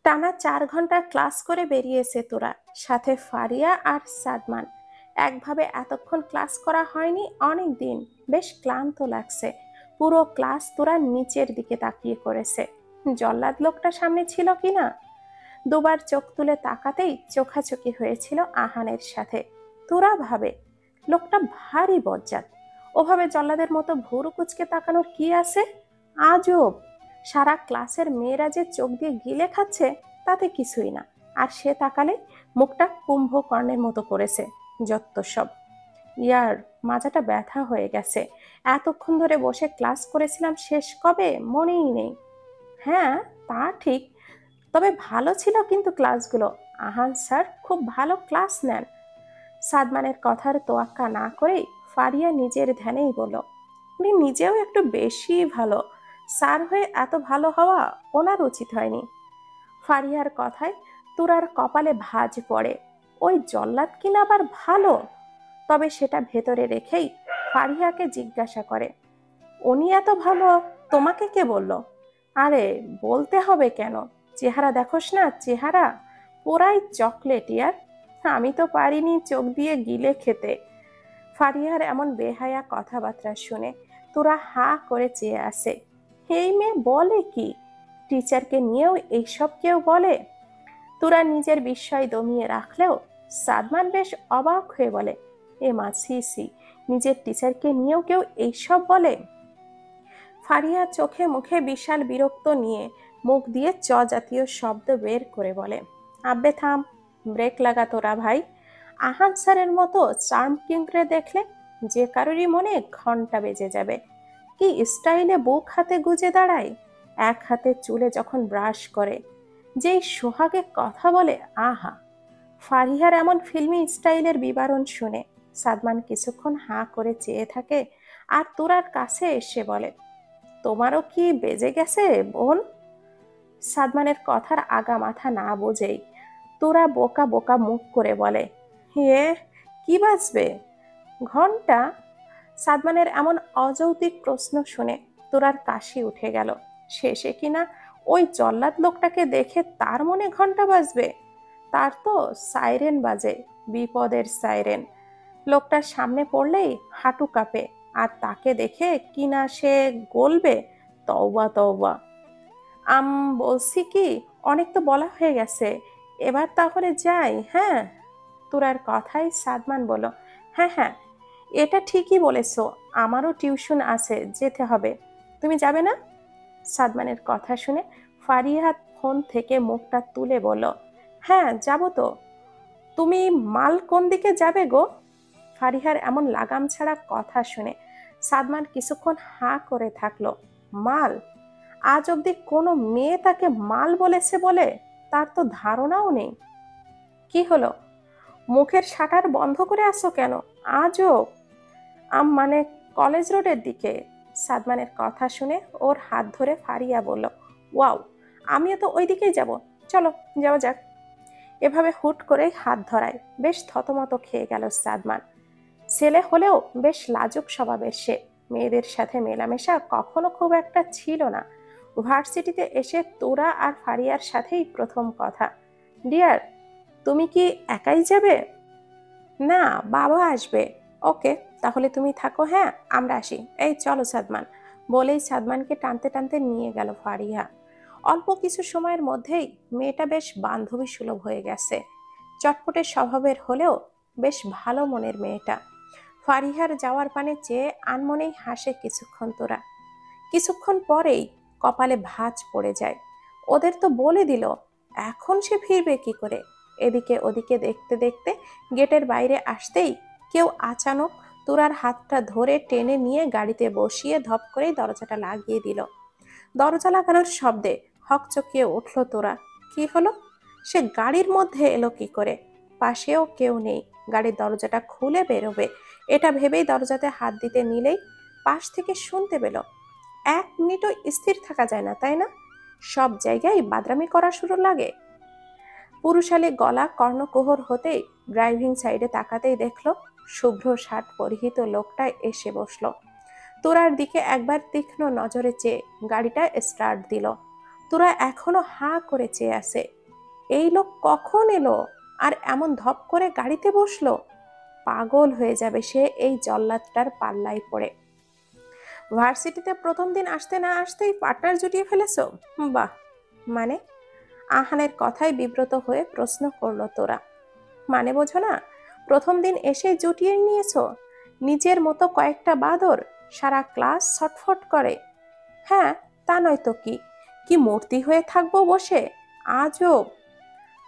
টানা 4 ঘন্টা ক্লাস করে বেরিয়েছে তোরা, সাথে ফারিয়া আর সাদমান। একভাবে এতক্ষণ ক্লাস করা হয়নি অনেক দিন। বেশ ক্লান্ত লাগছে। পুরো ক্লাস তোরা নিচের দিকে তাকিয়ে করেছে। জল্লাদ লোকটা সামনে ছিল কিনা দুবার চোখ তুলে তাকাতেই চোখাচোখি হয়েছিল আহানের সাথে। তোরা ভাবে লোকটা ভারী বজ্জাত। ওভাবে জল্লাদের মতো ভুরু কুচকে তাকানোর কি আছে? আজব। সারা ক্লাসের মেয়েরা যে চোখ দিয়ে গিলে খাচ্ছে তাতে কিছুই না, আর সে তাকালে মুখটা কুম্ভকর্ণের মতো করেছে। যত সব। ইয়ার, মাজাটা ব্যথা হয়ে গেছে। এতক্ষণ ধরে বসে ক্লাস করেছিলাম, শেষ কবে মনেই নেই। হ্যাঁ, তা ঠিক। তবে ভালো ছিল কিন্তু ক্লাসগুলো। আহান স্যার খুব ভালো ক্লাস নেন। সাদমানের কথার তোয়াক্কা না করেই ফারিয়া নিজের ধ্যানেই বলল, উনি নিজেও একটু বেশি ভালো। স্যার হয়ে এত ভালো হওয়া ওনার উচিত হয়নি। ফারিয়ার কথায় তুরার কপালে ভাঁজ পড়ে। ওই জল্লাদ কিনা আবার ভালো? তবে সেটা ভেতরে রেখেই ফারিয়াকে জিজ্ঞাসা করে, উনি এত ভালো তোমাকে কে বলল? আরে বলতে হবে কেন? চেহারা দেখোস না, চেহারা পুরাই চকলেট ইয়ার। আমি তো পারিনি চোখ দিয়ে গিলে খেতে। ফারিয়ার এমন বেহায়া কথাবার্তা শুনে তোরা হা করে চেয়ে আসে। এই মেয়ে বলে কি? টিচারকে নিয়েও এইসব কেউ বলে? তোরা নিজের বিস্ময় দমিয়ে রাখলেও সাদমান বেশ অবাক হয়ে বলে, এ মা, সি সি, নিজের টিচারকে নিয়েও কেউ এইসব বলে? ফারিয়া চোখে মুখে বিশাল বিরক্ত নিয়ে মুখ দিয়ে চ জাতীয় শব্দ বের করে বলে, আব্বে থাম, ব্রেক লাগা তোরা ভাই। আহান স্যারের মতো চার্ম কিংরে দেখলে যে কারোরই মনে ঘন্টা বেজে যাবে। কি স্টাইলে বুক হাতে গুজে দাঁড়ায়, এক হাতে চুলে যখন ব্রাশ করে, যেই সোহাগে কথা বলে, আহা। ফারিহার এমন ফিল্মি স্টাইলের বিবরণ শুনে সাদমান কিছুক্ষণ হাঁ করে চেয়ে থাকে, আর তোরার কাছে এসে বলে, তোমারও কি বেজে গেছে বোন? সাদমানের কথার আগা মাথা না বুঝেই তোরা বোকা বোকা মুখ করে বলে, হে, কি বাজবে? ঘন্টা? সাদমানের এমন অযৌক্তিক প্রশ্ন শুনে তোরার কাশি উঠে গেল। শেষে কিনা ওই জল্লাদ লোকটাকে দেখে তার মনে ঘন্টা বাজবে? তার তো সাইরেন বাজে, বিপদের সাইরেন। লোকটার সামনে পড়লেই হাঁটু কাঁপে, আর তাকে দেখে কিনা সে গলবে। তওবা তওবা। আম বলছি কি, অনেক তো বলা হয়ে গেছে, এবার তাহলে যাই। হ্যাঁ। তোরার কথাই সাদমান বলল, হ্যাঁ হ্যাঁ, এটা ঠিকই বলেছো, আমারও টিউশন আছে, যেতে হবে। তুমি যাবে না? সাদমানের কথা শুনে ফারিয়া ফোন থেকে মুখটা তুলে বলল, হ্যাঁ যাব তো। তুমি মাল কোন দিকে যাবে গো? ফারিহার এমন লাগাম ছাড়া কথা শুনে সাদমান কিছুক্ষণ হাঁ করে থাকলো। মাল? আজ অব্দি কোনো মেয়ে তাকে মাল বলেছে বলে তার তো ধারণাও নেই। কি হলো, মুখের শাটার বন্ধ করে আসো কেন? আজও মানে কলেজ রোডের দিকে। সাদমানের কথা শুনে ওর হাত ধরে ফারিয়া বলল, ওয়াও, আমিও তো ওই দিকেই যাব, চলো যাওয়া যাক। এভাবে হুট করেই হাত ধরায় বেশ থতমত খেয়ে গেল সাদমান। ছেলে হলেও বেশ লাজুক স্বভাবের সে। মেয়েদের সাথে মেলামেশা কখনো খুব একটা ছিল না। ভার্সিটিতে এসে তোরা আর ফারিয়ার সাথেই প্রথম কথা। ডিয়ার, তুমি কি একাই যাবে? না, বাবা আসবে। ওকে, তাহলে তুমি থাকো, হ্যাঁ আমরা আসি। এই চলো সাদমান। বলেই সাদমানকে টানতে টানতে নিয়ে গেল ফারিয়া। অল্প কিছু সময়ের মধ্যেই মেয়েটা বেশ বান্ধবী সুলভ হয়ে গেছে। চটপটে স্বভাবের হলেও বেশ ভালো মনের মেয়েটা। ফারিহার যাওয়ার পানে চেয়ে আনমনেই হাসে কিছুক্ষণ তোরা। কিছুক্ষণ পরেই কপালে ভাঁজ পড়ে যায়। ওদের তো বলে দিল, এখন সে ফিরবে কি করে? এদিকে ওদিকে দেখতে দেখতে গেটের বাইরে আসতেই কেউ আচানক তোরার হাতটা ধরে টেনে নিয়ে গাড়িতে বসিয়ে ধপ করেই দরজাটা লাগিয়ে দিল। দরজা লাগানোর শব্দে হকচকিয়ে উঠল তোরা। কি হলো? সে গাড়ির মধ্যে এলো কি করে? পাশেও কেউ নেই, গাড়ির দরজাটা খুলে বেরোবে এটা ভেবেই দরজাতে হাত দিতে নিলেই পাশ থেকে শুনতে পেল, 1 মিনিটও স্থির থাকা যায় না, তাই না? সব জায়গায় বাদরামি করা শুরু লাগে। পুরুষালী গলা কর্ণকুহর হতেই ড্রাইভিং সাইডে তাকাতেই দেখলো শুভ্র শার্ট পরিহিত লোকটা এসে বসলো। তোরার দিকে একবার তীক্ষ্ণ নজরে চেয়ে গাড়িটা স্টার্ট দিল। তোরা এখনো হাঁ করে চেয়ে আছে। এই লোক কখন এলো আর এমন ধপ করে গাড়িতে বসলো? পাগল হয়ে যাবে সে এই জল্লাদটার পাল্লায় পড়ে। ভার্সিটিতে প্রথম দিন আসতে না আসতেই পার্টনার জুটিয়ে ফেলেছো? বাহ, মানে? আহানের কথায় বিব্রত হয়ে প্রশ্ন করলো তোরা। মানে বোঝো না? প্রথম দিন এসে জুটিয়ে নিয়েছো? নিজের মতো কয়েকটা বাদর সারা ক্লাস ছটফট করে। হ্যাঁ, তা নয় তো কি? কি মূর্তি হয়ে থাকবো বসে? আজব।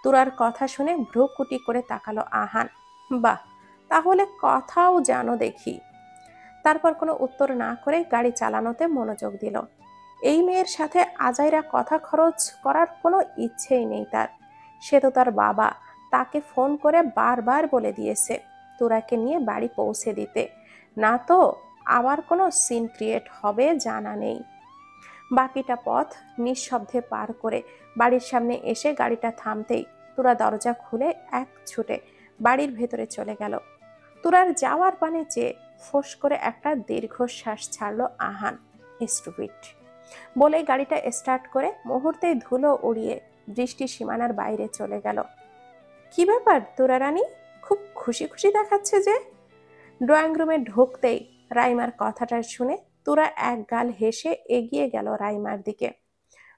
তোরার কথা শুনে ভ্রুকুটি করে তাকালো আহান। বাহ, তাহলে কথাও জানো দেখি। তারপর কোনো উত্তর না করে গাড়ি চালানোতে মনোযোগ দিল। এই মেয়ের সাথে আজাইরা কথা খরচ করার কোনো ইচ্ছেই নেই তার। সে তো তার বাবা, তাকে ফোন করে বারবার বলে দিয়েছে তোরাকে নিয়ে বাড়ি পৌঁছে দিতে, না তো আবার কোনো সিন ক্রিয়েট হবে জানা নেই। বাকিটা পথ নিঃশব্দে পার করে বাড়ির সামনে এসে গাড়িটা থামতেই তোরা দরজা খুলে এক ছুটে বাড়ির ভেতরে চলে গেল। তোরার যাওয়ার পানে চেয়ে ফোঁস করে একটা দীর্ঘশ্বাস ছাড়লো আহান। স্টুপিড বলে গাড়িটা স্টার্ট করে মুহূর্তেই ধুলো উড়িয়ে দৃষ্টি সীমানার বাইরে চলে গেল। কি ব্যাপার তোরা রানী, খুব খুশি খুশি দেখাচ্ছে যে? ড্রয়িং রুমে ঢুকতেই রাইমার কথাটা শুনে তোরা এক গাল হেসে এগিয়ে গেল রাইমার দিকে।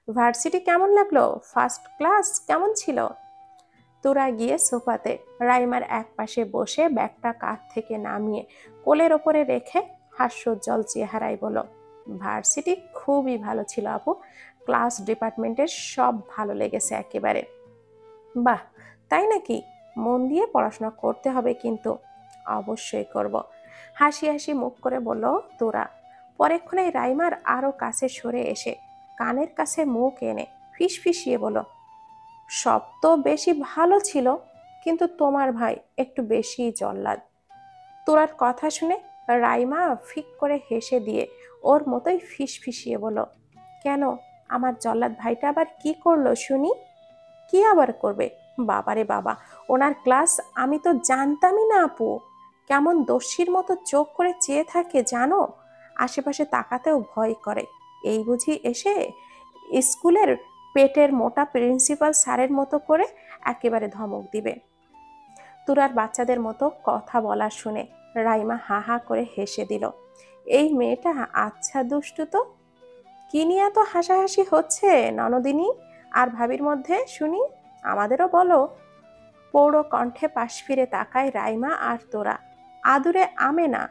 ভার্সিটি কেমন লাগলো? ফার্স্ট ক্লাস কেমন ছিল? তোরা গিয়ে সোফাতে রাইমার এক পাশে বসে ব্যাগটা কাঁধ থেকে নামিয়ে কোলের ওপরে রেখে হাস্যোজ্জ্বল চেহারায় বলল, ভার্সিটি খুবই ভালো ছিল আপু, ক্লাস ডিপার্টমেন্টের সব ভালো লেগেছে একেবারে। বাহ, তাই নাকি? মন দিয়ে পড়াশোনা করতে হবে কিন্তু। অবশ্যই করব, হাসি হাসি মুখ করে বলল তোরা। পরেক্ষণে রাইমার আরো কাছে সরে এসে কানের কাছে মুখ এনে ফিসফিসিয়ে বলল, সব তো বেশি ভালো ছিল, কিন্তু তোমার ভাই একটু বেশি জল্লাদ। তোরার কথা শুনে রাইমা ফিক করে হেসে দিয়ে ওর মতোই ফিসফিসিয়ে বলল, কেন, আমার জল্লাদ ভাইটা আবার কি করলো শুনি? কি আবার করবে? বাবারে বাবা, ওনার ক্লাস আমি তো জানতামই না আপু। কেমন দস্যির মতো চোখ করে চেয়ে থাকে জানো? আশেপাশে তাকাতেও ভয় করে। এই বুঝি এসে স্কুলের পেটের মোটা প্রিন্সিপাল স্যারের মতো করে একেবারে ধমক দিবে। তুরার বাচ্চাদের মতো কথা বলা শুনে রাইমা হা হা করে হেসে দিল। এই মেয়েটা আচ্ছা দুষ্টু তো। কি নিয়ে এত হাসাহাসি হচ্ছে ননদিনী আর ভাবির মধ্যে শুনি? আমাদেরও বলো। পৌড় কণ্ঠে পাশ ফিরে তাকায় রাইমা আর তোরা। আদুরে আমেনা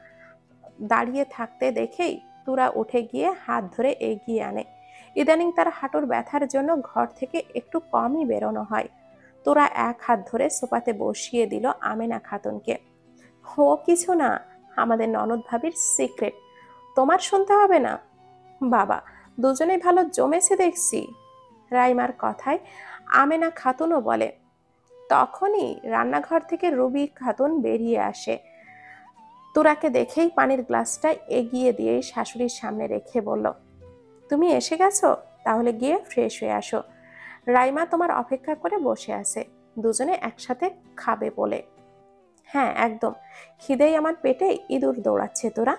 দাঁড়িয়ে থাকতে দেখেই তুরা উঠে গিয়ে হাত ধরে এগিয়ে আনে। ইদানিং তার হাঁটুর ব্যথার জন্য ঘর থেকে একটু কমই বেরোনো হয়। তোরা এক হাত ধরে সোফাতে বসিয়ে দিল আমেনা খাতুনকে। ও কিছু না, আমাদের ননদ ভাবির সিক্রেট, তোমার শুনতে হবে না। বাবা, দুজনেই ভালো জমেছে দেখছি। রাইমার কথায় আমেনা খাতুনও বলে। তখনই রান্নাঘর থেকে রুবি খাতুন বেরিয়ে আসে। তোরাকে দেখেই পানির গ্লাসটা এগিয়ে দিয়ে শাশুড়ির সামনে রেখে বলল, তুমি এসে গেছো, তাহলে গিয়ে ফ্রেশ হয়ে আসো। রাইমা তোমার অপেক্ষা করে বসে আছে, দুজনে একসাথে খাবে বলে। হ্যাঁ একদম, খিদেই আমার পেটে ইঁদুর দৌড়াচ্ছে। তোরা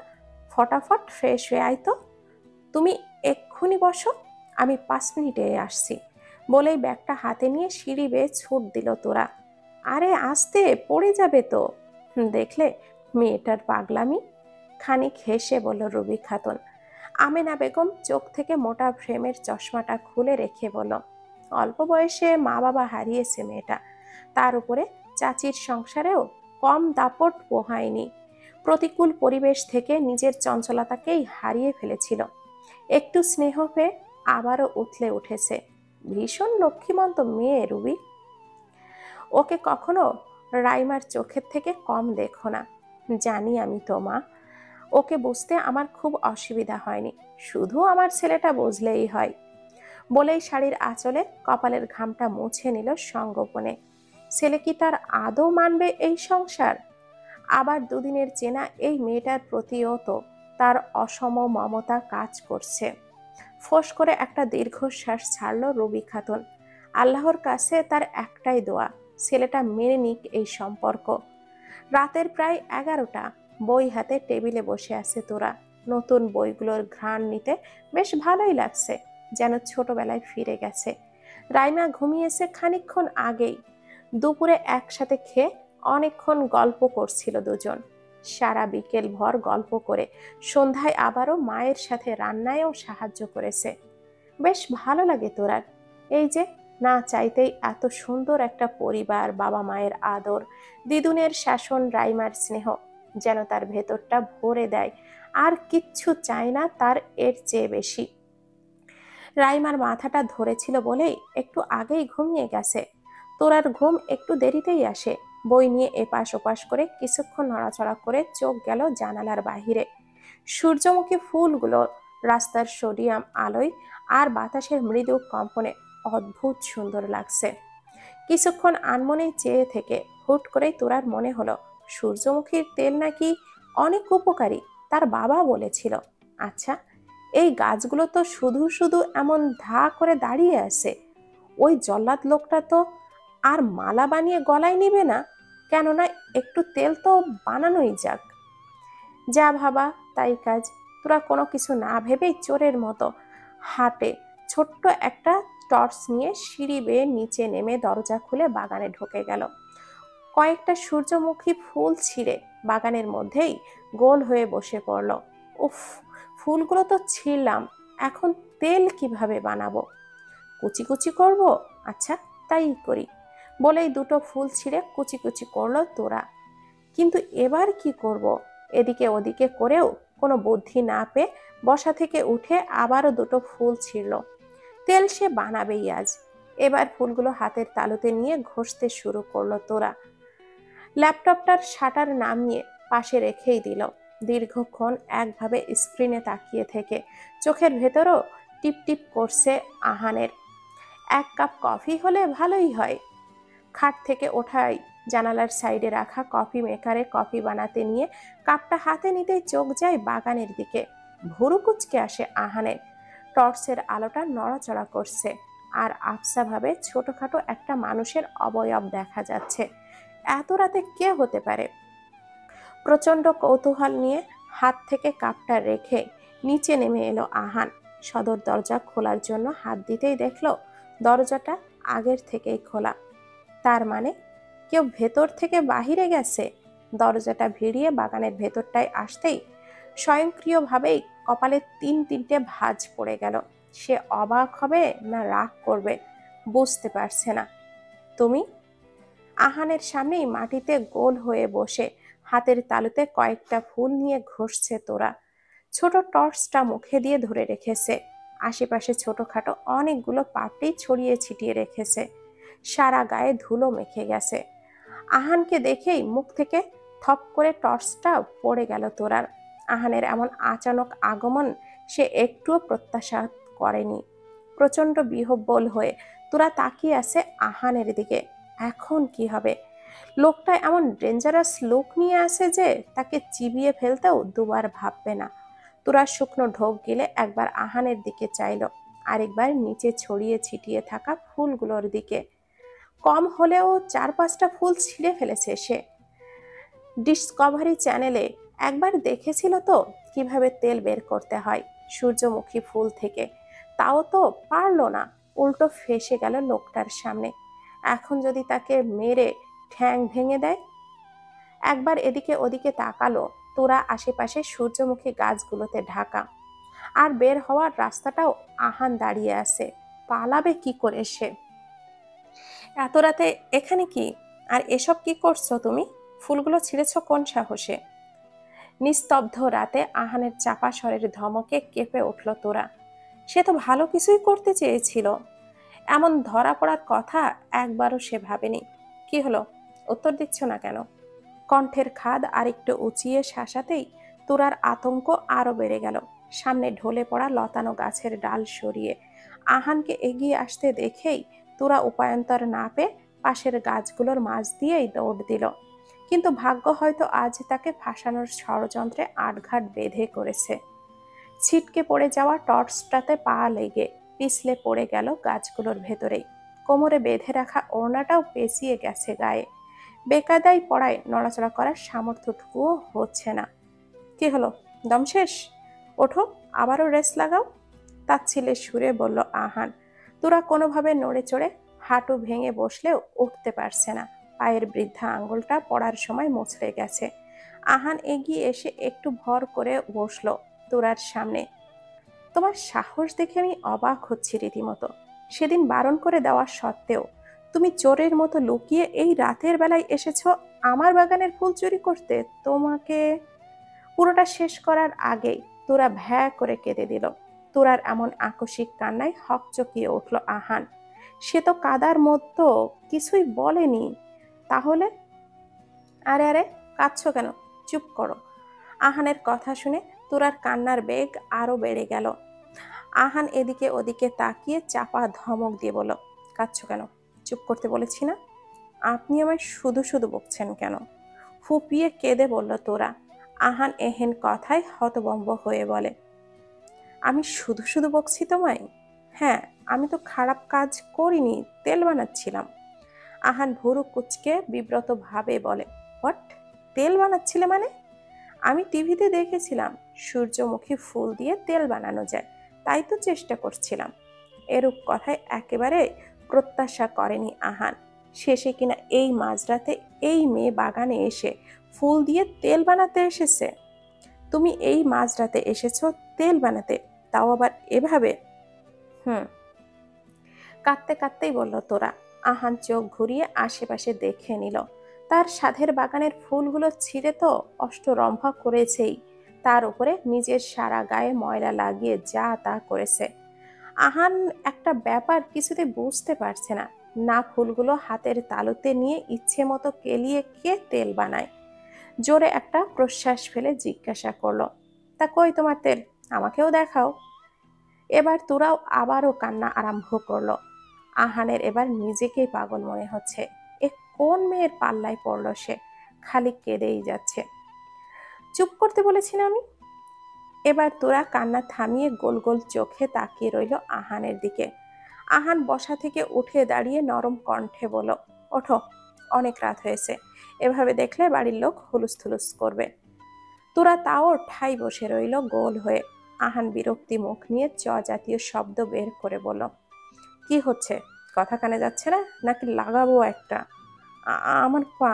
ফটাফট ফ্রেশ হয়ে আয় তো। তুমি এক্ষুনি বসো, আমি 5 মিনিটে আসছি। বলেই ব্যাগটা হাতে নিয়ে সিঁড়ি বেয়ে ছুট দিল তোরা। আরে আস্তে, পড়ে যাবে তো। দেখলে মেয়েটার পাগলামি। খানিক হেসে বলল রবি খাতুন। আমেনা বেগম চোখ থেকে মোটা ফ্রেমের চশমাটা খুলে রেখে বলল, অল্প বয়সে মা বাবা হারিয়েছে মেয়েটা, তার উপরে চাচির সংসারেও কম দাপট পোহায়নি। প্রতিকূল পরিবেশ থেকে নিজের চঞ্চলতাকেই হারিয়ে ফেলেছিল। একটু স্নেহ পেয়ে আবারও উথলে উঠেছে। ভীষণ লক্ষ্মীমন্ত মেয়ে রুবি। ওকে কখনো রাইমার চোখের থেকে কম দেখো না। জানি আমি তো মা, ওকে বুঝতে আমার খুব অসুবিধা হয়নি, শুধু আমার ছেলেটা বুঝলেই হয়। বলেই শাড়ির আঁচলে কপালের ঘামটা মুছে নিল সঙ্গোপনে। ছেলে কি তার আদৌ মানবে এই সংসার? আবার দুদিনের চেনা এই মেয়েটার প্রতিও তো তার অসম মমতা কাজ করছে। ফোঁস করে একটা দীর্ঘশ্বাস ছাড়ল রবি খাতুন। আল্লাহর কাছে তার একটাই দোয়া, ছেলেটা মেনে নিক এই সম্পর্ক। রাতের প্রায় 11টা, বই হাতে টেবিলে বসে আছে তোরা। নতুন বইগুলোর ঘ্রাণ নিতে বেশ ভালোই লাগছে, যেন ছোটবেলায় ফিরে গেছে। রাইমা ঘুমিয়েছে খানিকক্ষণ আগেই। দুপুরে একসাথে খেয়ে অনেকক্ষণ গল্প করছিল দুজন। সারা বিকেল ভর গল্প করে সন্ধ্যায় আবারও মায়ের সাথে রান্নায়ও সাহায্য করেছে। বেশ ভালো লাগে তোরার। এই যে না চাইতেই এত সুন্দর একটা পরিবার, বাবা মায়ের আদর, দিদুনের শাসন, রাইমার স্নেহ যেন তার ভেতরটা ভরে দেয়। আর কিচ্ছু চায় না তার এর চেয়ে বেশি। রাইমার মাথাটা ধরেছিল বলেই একটু আগেই ঘুমিয়ে গেছে। তোরার ঘুম একটু দেরিতেই আসে। বই নিয়ে এপাশ ওপাশ করে কিছুক্ষণ নড়াচড়া করে চোখ গেল জানালার বাহিরে। সূর্যমুখী ফুলগুলো রাস্তার সোডিয়াম আলোয় আর বাতাসের মৃদু কম্পনে অদ্ভুত সুন্দর লাগছে। কিছুক্ষণ আনমনেই চেয়ে থেকে হুট করেই তোরার মনে হলো সূর্যমুখীর তেল নাকি অনেক উপকারী, তার বাবা বলেছিল। আচ্ছা, এই গাছগুলো তো শুধু শুধু এমন ধা করে দাঁড়িয়ে আছে, ওই জল্লাদ লোকটা তো আর মালা বানিয়ে গলায় নিবে না? কেননা একটু তেল তো বানানোই যাক। যা ভাবা তাই কাজ। তোরা কোনো কিছু না ভেবেই চোরের মতো হাঁটে ছোট্ট একটা টর্চ নিয়ে সিঁড়ি বেয়ে নিচে নেমে দরজা খুলে বাগানে ঢুকে গেল। কয়েকটা সূর্যমুখী ফুল ছিঁড়ে বাগানের মধ্যেই গোল হয়ে বসে পড়ল। উফ, ফুলগুলো তো ছিঁড়লাম, এখন তেল কিভাবে বানাবো? কুচি কুচি করব? আচ্ছা, তাই করি বলেই দুটো ফুল ছিঁড়ে কুচি কুচি করলো তোরা। কিন্তু এবার কি করব? এদিকে ওদিকে করেও কোনো বুদ্ধি না পেয়ে বসা থেকে উঠে আবারও দুটো ফুল ছিঁড়ল। তেল সে বানাবেই আজ। এবার ফুলগুলো হাতের তালুতে নিয়ে ঘষতে শুরু করলো তোরা। ল্যাপটপটার শাটার নামিয়ে পাশে রেখেই দিল। দীর্ঘক্ষণ একভাবে স্ক্রিনে তাকিয়ে থেকে চোখের ভেতরও টিপ টিপ করছে আহানের। এক কাপ কফি হলে ভালোই হয়। খাট থেকে ওঠাই জানালার সাইডে রাখা কফি মেকারে কফি বানাতে নিয়ে কাপটা হাতে নিতেই চোখ যায় বাগানের দিকে। ভুরু কুচকে আসে আহানের। টর্চের আলোটা নড়াচড়া করছে আর আবছাভাবে ছোটখাটো একটা মানুষের অবয়ব দেখা যাচ্ছে। এত রাতে কে হতে পারে? প্রচন্ড কৌতূহল নিয়ে হাত থেকে কাপটা রেখে নিচে নেমে এলো আহান। সদর দরজা খোলার জন্য হাত দিতেই দেখলো দরজাটা আগের থেকেই খোলা। তার মানে কেউ ভেতর থেকে বাহিরে গেছে। দরজাটা ভিড়িয়ে বাগানের ভেতরটায় আসতেই স্বয়ংক্রিয়ভাবেই কপালে তিনটে ভাঁজ পড়ে গেল। সে অবাক হবে না রাগ করবে বুঝতে পারছে না। তুমি? আহানের সামনেই মাটিতে গোল হয়ে বসে হাতের তালুতে কয়েকটা ফুল নিয়ে ঘষছে তোরা। ছোট টর্চটা মুখে দিয়ে ধরে রেখেছে। আশেপাশে ছোটখাটো অনেকগুলো পাপড়ি ছড়িয়ে ছিটিয়ে রেখেছে। সারা গায়ে ধুলো মেখে গেছে। আহানকে দেখেই মুখ থেকে থপ করে টর্চটা পড়ে গেল তোরার। আহানের এমন আচানক আগমন সে একটুও প্রত্যাশা করেনি। প্রচন্ড বিহ্বল হয়ে তোরা তাকিয়ে আছে আহানের দিকে। এখন কি হবে? লোকটা এমন ডেঞ্জারাস লুক নিয়ে আসে যে তাকে চিবিয়ে ফেলতেও দুবার ভাববে না। তোরা শুকনো ঢোক গিলে একবার আহানের দিকে চাইল, আরেকবার নিচে ছড়িয়ে ছিটিয়ে থাকা ফুলগুলোর দিকে। কম হলেও 4-5টা ফুল ছিঁড়ে ফেলেছে সে। ডিসকভারি চ্যানেলে একবার দেখেছিল তো কিভাবে তেল বের করতে হয় সূর্যমুখী ফুল থেকে। তাও তো পারলো না, উল্টো ফেসে গেল লোকটার সামনে। এখন যদি তাকে মেরে ঠ্যাং ভেঙে দেয়। একবার এদিকে ওদিকে তাকালো তোরা। আশেপাশে সূর্যমুখী গাছগুলোতে ঢাকা, আর বের হওয়ার রাস্তাটাও আহান দাঁড়িয়ে আছে। পালাবে কি করে সে? এত রাতে এখানে কি? আর এসব কি করছো তুমি? ফুলগুলো ছিঁড়েছ কোন সাহসে? নিস্তব্ধ রাতে আহানের চাপা স্বরের ধমকে কেঁপে উঠল তোরা। সে তো ভালো কিছুই করতে চেয়েছিল, এমন ধরা পড়ার কথা একবারও সে ভাবেনি। কি হলো, উত্তর দিচ্ছ না কেন? কণ্ঠের খাদ আরেকটু উঁচিয়ে শাসাতেই তোরার আতঙ্ক আরো বেড়ে গেল। সামনে ঢলে পড়া লতানো গাছের ডাল সরিয়ে আহানকে এগিয়ে আসতে দেখেই তোরা উপায়ন্তর না পেয়ে পাশের গাছগুলোর মাঝ দিয়েই দৌড় দিল। কিন্তু ভাগ্য হয়তো আজ তাকে ফাঁসানোর ষড়যন্ত্রে আটঘাট বেঁধে করেছে। ছিটকে পড়ে যাওয়া টর্চটাতে পা লেগে পিছলে পড়ে গেল গাছগুলোর ভেতরেই। কোমরে বেঁধে রাখা ওড়নাটাও পেঁচিয়ে গেছে গায়ে। বেকায়দায় পড়ায় নড়াচড়া করার সামর্থ্যটুকুও হচ্ছে না। কি হলো, দম শেষ? ওঠো, আবারও রেস লাগাও, তাচ্ছিল্যের সুরে বলল আহান। তোরা কোনোভাবে নড়ে চড়ে হাঁটু ভেঙে বসলেও উঠতে পারছে না। পায়ের বৃদ্ধা আঙ্গুলটা পড়ার সময় মুচড়ে গেছে। আহান এগিয়ে এসে একটু ভর করে বসলো তোরার সামনে। তোমার সাহস দেখে আমি অবাক হচ্ছি রীতিমতো। সেদিন বারণ করে দেওয়া সত্ত্বেও তুমি চোরের মতো লুকিয়ে এই রাতের বেলায় এসেছো আমার বাগানের ফুল চুরি করতে। তোমাকে পুরোটা শেষ করার আগেই তোরা ভ্যা করে কেঁদে দিল। তোরার এমন আকস্মিক কান্নায় হকচকিয়ে উঠল আহান। সে তো কাদার মতো কিছুই বলেনি। তাহলে? আরে আরে, কাঁদছো কেন? চুপ করো। আহানের কথা শুনে তোরার কান্নার বেগ আরো বেড়ে গেল। আহান এদিকে ওদিকে তাকিয়ে চাপা ধমক দিয়ে বলল, কাঁদছো কেন? চুপ করতে বলেছি না? আপনি আমায় শুধু শুধু বকছেন কেন? ফুপিয়ে কেঁদে বলল তোরা। আহান এহেন কথায় হতভম্ব হয়ে বলে, আমি শুধু শুধু বকছি তোমায়? হ্যাঁ, আমি তো খারাপ কাজ করিনি, তেল বানাচ্ছিলাম। আহান ভুরু কুচকে বিব্রত ভাবে বলে, হোয়াট? তেল বানাচ্ছিলে মানে? আমি টিভিতে দেখেছিলাম সূর্যমুখী ফুল দিয়ে তেল বানানো যায়, তাই তো চেষ্টা করছিলাম। এরূপ কথায় একেবারে প্রত্যাশা করেনি আহান। শেষে কিনা এই মাঝরাতে এই মেয়ে বাগানে এসে ফুল দিয়ে তেল বানাতে এসেছে। তুমি এই মাঝরাতে এসেছো তেল বানাতে, তাও আবার এভাবে? হুম। কাঁদতে কাঁদতেই বলল তোরা। আহান চোখ ঘুরিয়ে আশেপাশে দেখে নিল। তার সাধের বাগানের ফুলগুলো ছিঁড়ে তো অষ্টরম্ভা করেছেই, তার উপরে নিজের সারা গায়ে ময়লা লাগিয়ে যা তা করেছে। আহান একটা ব্যাপার কিছুতে বুঝতে পারছে না। না ফুলগুলো হাতের তালুতে নিয়ে ইচ্ছে মতো কেলিয়ে কে তেল বানায়। জোরে একটা প্রশ্বাস ফেলে জিজ্ঞাসা করলো, তা কই তোমার তেল? আমাকেও দেখাও। এবার তোরাও আবারও কান্না আরম্ভ করলো। আহানের এবার নিজেকেই পাগল মনে হচ্ছে। এ কোন মেয়ের পাল্লায় পড়লো সে? খালি কেঁদেই যাচ্ছে। চুপ করতে বলেছি না আমি? এবার তোরা কান্না থামিয়ে গোল গোল চোখে তাকিয়ে রইল আহানের দিকে। আহান বসা থেকে উঠে দাঁড়িয়ে নরম কণ্ঠে বলল, ওঠো, অনেক রাত হয়েছে, এভাবে দেখলে বাড়ির লোক হুলুস থুলুস করবে। তোরা তাও ঠাই বসে রইল গোল হয়ে। আহান বিরক্তি মুখ নিয়ে চ জাতীয় শব্দ বের করে বলল, কি হচ্ছে? কথা কানে যাচ্ছে না নাকি লাগাবো একটা? আমার পা।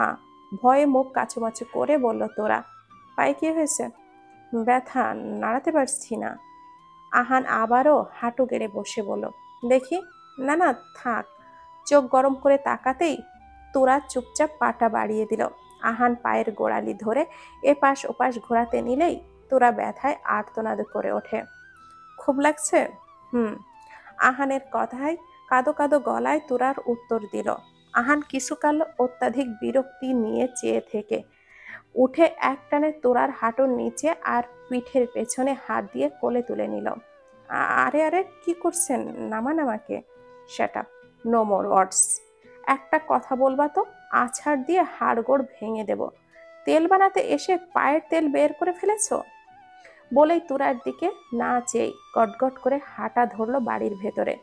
ভয়ে মুখ কাচুমাচু করে বলল তোরা। পায়ে কি হয়েছে? ব্যথা, নাড়াতে পারছি না। আহান আবারও হাঁটু গেড়ে বসে বলল, দেখি। না না, থাক। চোখ গরম করে তাকাতেই তোরা চুপচাপ পাটা বাড়িয়ে দিল। আহান পায়ের গোড়ালি ধরে এপাশ ওপাশ ঘোরাতে নিলেই তোরা ব্যথায় আর্তনাদ করে ওঠে। খুব লাগছে? হুম। আহানের কথায় কাদো কাদো গলায় তোরার উত্তর দিল। আহান কিছুকাল অত্যাধিক বিরক্তি নিয়ে চেয়ে থেকে উঠে একটানে তোরার হাঁটুর নিচে আর পিঠের পেছনে হাত দিয়ে কোলে তুলে নিল। আরে আরে, কি করছেন? নামান আমাকে। শ্যাট আপ, নো মোর ওয়ার্ডস। একটা কথা বলবা তো আছাড় দিয়ে হাড়গোড় ভেঙে দেব। তেল বানাতে এসে পায়ের তেল বের করে ফেলেছো? বলেই তুরার দিকে না চেয়েই গটগট করে হাঁটা ধরলো বাড়ির ভেতরে।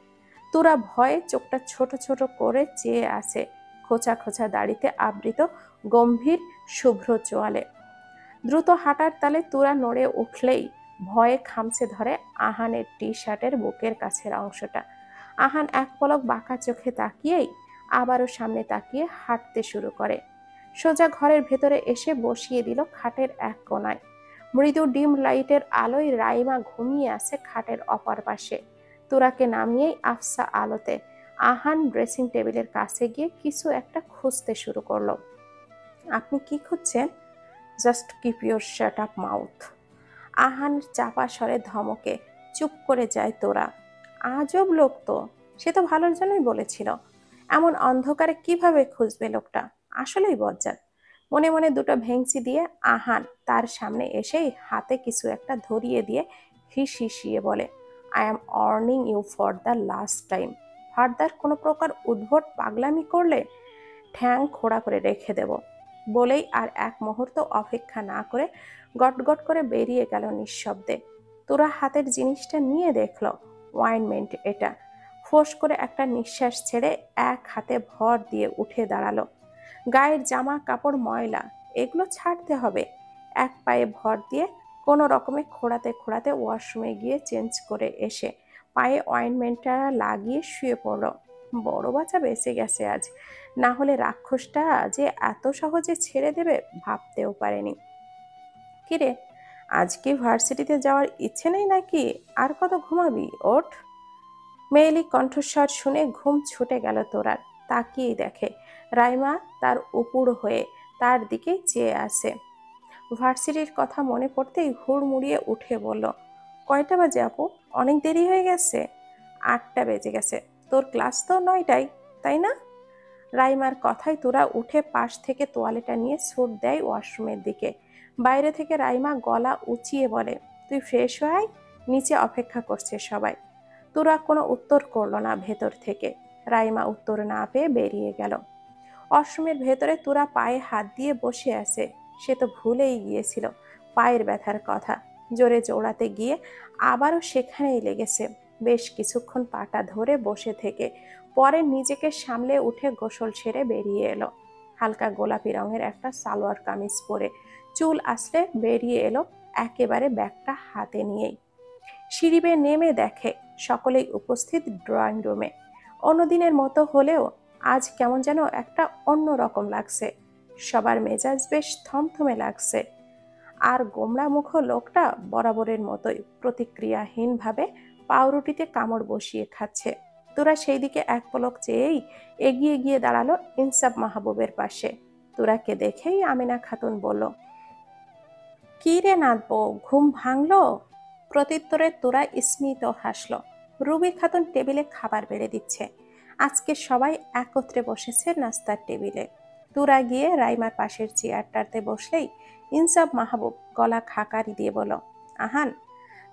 তুরা ভয়ে চোখটা ছোট ছোট করে চেয়ে আছে খোঁচা খোঁচা দাড়িতে আবৃত গম্ভীর শুভ্র চোয়ালে। দ্রুত হাঁটার তালে তুরা নড়ে উঠলেই ভয়ে খামচে ধরে আহানের টি শার্টের বুকের কাছের অংশটা। আহান এক পলক বাঁকা চোখে তাকিয়েই আবারও সামনে তাকিয়ে হাঁটতে শুরু করে। সোজা ঘরের ভেতরে এসে বসিয়ে দিল খাটের এক কোণায়। মৃদু ডিম লাইটের আলোয় রাইমা ঘুমিয়ে আছে খাটের অপর পাশে। তুরাকে নামিয়েই আফসা আলোতে আহান ড্রেসিং টেবিলের কাছে গিয়ে কিছু একটা খুঁজতে শুরু করলো। আপনি কি খুঁজছেন? Just keep your shut up mouth. Ahan চাপা স্বরে ধমকে চুপ করে যায় তোরা। আজব লোক তো, সে তো ভালোর জন্যই বলেছিল। এমন অন্ধকারে কিভাবে খুঁজবে লোকটা? আসলেই বজ্জাত। মনে মনে দুটো ভেংচি দিয়ে আহান তার সামনে এসেই হাতে কিছু একটা ধরিয়ে দিয়ে হিসিয়ে বলে, I am warning you for the last time. Further কোনো প্রকার উদ্ভট পাগলামি করলে ঠ্যাং খোড়া করে রেখে দেব। বলেই আর এক মুহূর্ত অপেক্ষা না করে গটগট করে বেরিয়ে গেল নিঃশব্দে। তোরা হাতের জিনিসটা নিয়ে দেখলো ওয়াইনমেন্ট এটা। ফোঁস করে একটা নিঃশ্বাস ছেড়ে এক হাতে ভর দিয়ে উঠে দাঁড়ালো। গায়ের জামা কাপড় ময়লা, এগুলো ছাড়তে হবে। এক পায়ে ভর দিয়ে কোনো রকমে খোঁড়াতে খোঁড়াতে ওয়াশরুমে গিয়ে চেঞ্জ করে এসে পায়ে অয়েন্টমেন্টটা লাগিয়ে শুয়ে পড়ল। বড় বাচ্চা বেঁচে গেছে আজ, না হলে রাক্ষসটা যে এত সহজে ছেড়ে দেবে ভাবতেও পারেনি। কিরে, আজ কি ভার্সিটিতে যাওয়ার ইচ্ছে নেই নাকি? আর কত ঘুমাবি, ওঠ। মেয়েলি কণ্ঠস্বর শুনে ঘুম ছুটে গেল তোরার। তাকিয়েই দেখে রাইমা তার উপুড় হয়ে তার দিকেই চেয়ে আছে। ভার্সিটির কথা মনে পড়তেই হুড়মুড়িয়ে উঠে বলল, কয়টা বাজে আপু? অনেক দেরি হয়ে গেছে। 8টা বেজে গেছে। তোর ক্লাস তো 9টায়, তাই না? রাইমার কথায় তোরা উঠে পাশ থেকে তোয়ালেটা নিয়ে ছুট দেয় ওয়াশরুমের দিকে। বাইরে থেকে রাইমা গলা উঁচিয়ে বলে, তুই ফ্রেশ হয়ে আয়, নিচে অপেক্ষা করছে সবাই। তোরা কোনো উত্তর করলো না ভেতর থেকে। রাইমা উত্তর না পেয়ে বেরিয়ে গেল। ওয়াশরুমের ভেতরে তোরা পায়ে হাত দিয়ে বসে আছে। সে তো ভুলেই গিয়েছিল পায়ের ব্যথার কথা। জোরে জোড়াতে গিয়ে আবারও সেখানেই লেগেছে। বেশ কিছুক্ষণ পাটা ধরে বসে থেকে পরে নিজেকে সামলে উঠে গোসল সেরে বেরিয়ে এলো। হালকা গোলাপি রঙের একটা সালোয়ার কামিজ পরে চুল আসলে বেরিয়ে এলো একেবারে ব্যাগটা হাতে নিয়েই। সিঁড়ি বেয়ে নেমে দেখে সকলেই উপস্থিত ড্রয়িং রুমে। অন্যদিনের মতো হলেও আজ কেমন যেন একটা অন্য রকম লাগছে। সবার মেজাজ বেশ থমথমে লাগছে। আর গোমড়া মুখ লোকটা বরাবরের মতোই প্রতিক্রিয়াহীনভাবে পাউরুটিতে কামড় বসিয়ে খাচ্ছে। তোরা সেই দিকে এক পলক চেয়েই এগিয়ে গিয়ে দাঁড়ালো ইনসাফ মাহবুবের পাশে। তোরাকে দেখেই আমিনা খাতুন বলল, কি রে নাদবো, ঘুম ভাঙলো? প্রত্যুত্তরে তোরা স্মিত হাসল। রুবি খাতুন টেবিলে খাবার বেড়ে দিচ্ছে। আজকে সবাই একত্রে বসেছে নাস্তার টেবিলে। তোরা গিয়ে রাইমার পাশের চেয়ারটাতে বসলেই ইনসাফ মাহবুব গলা খাকারি দিয়ে বলল, আহান,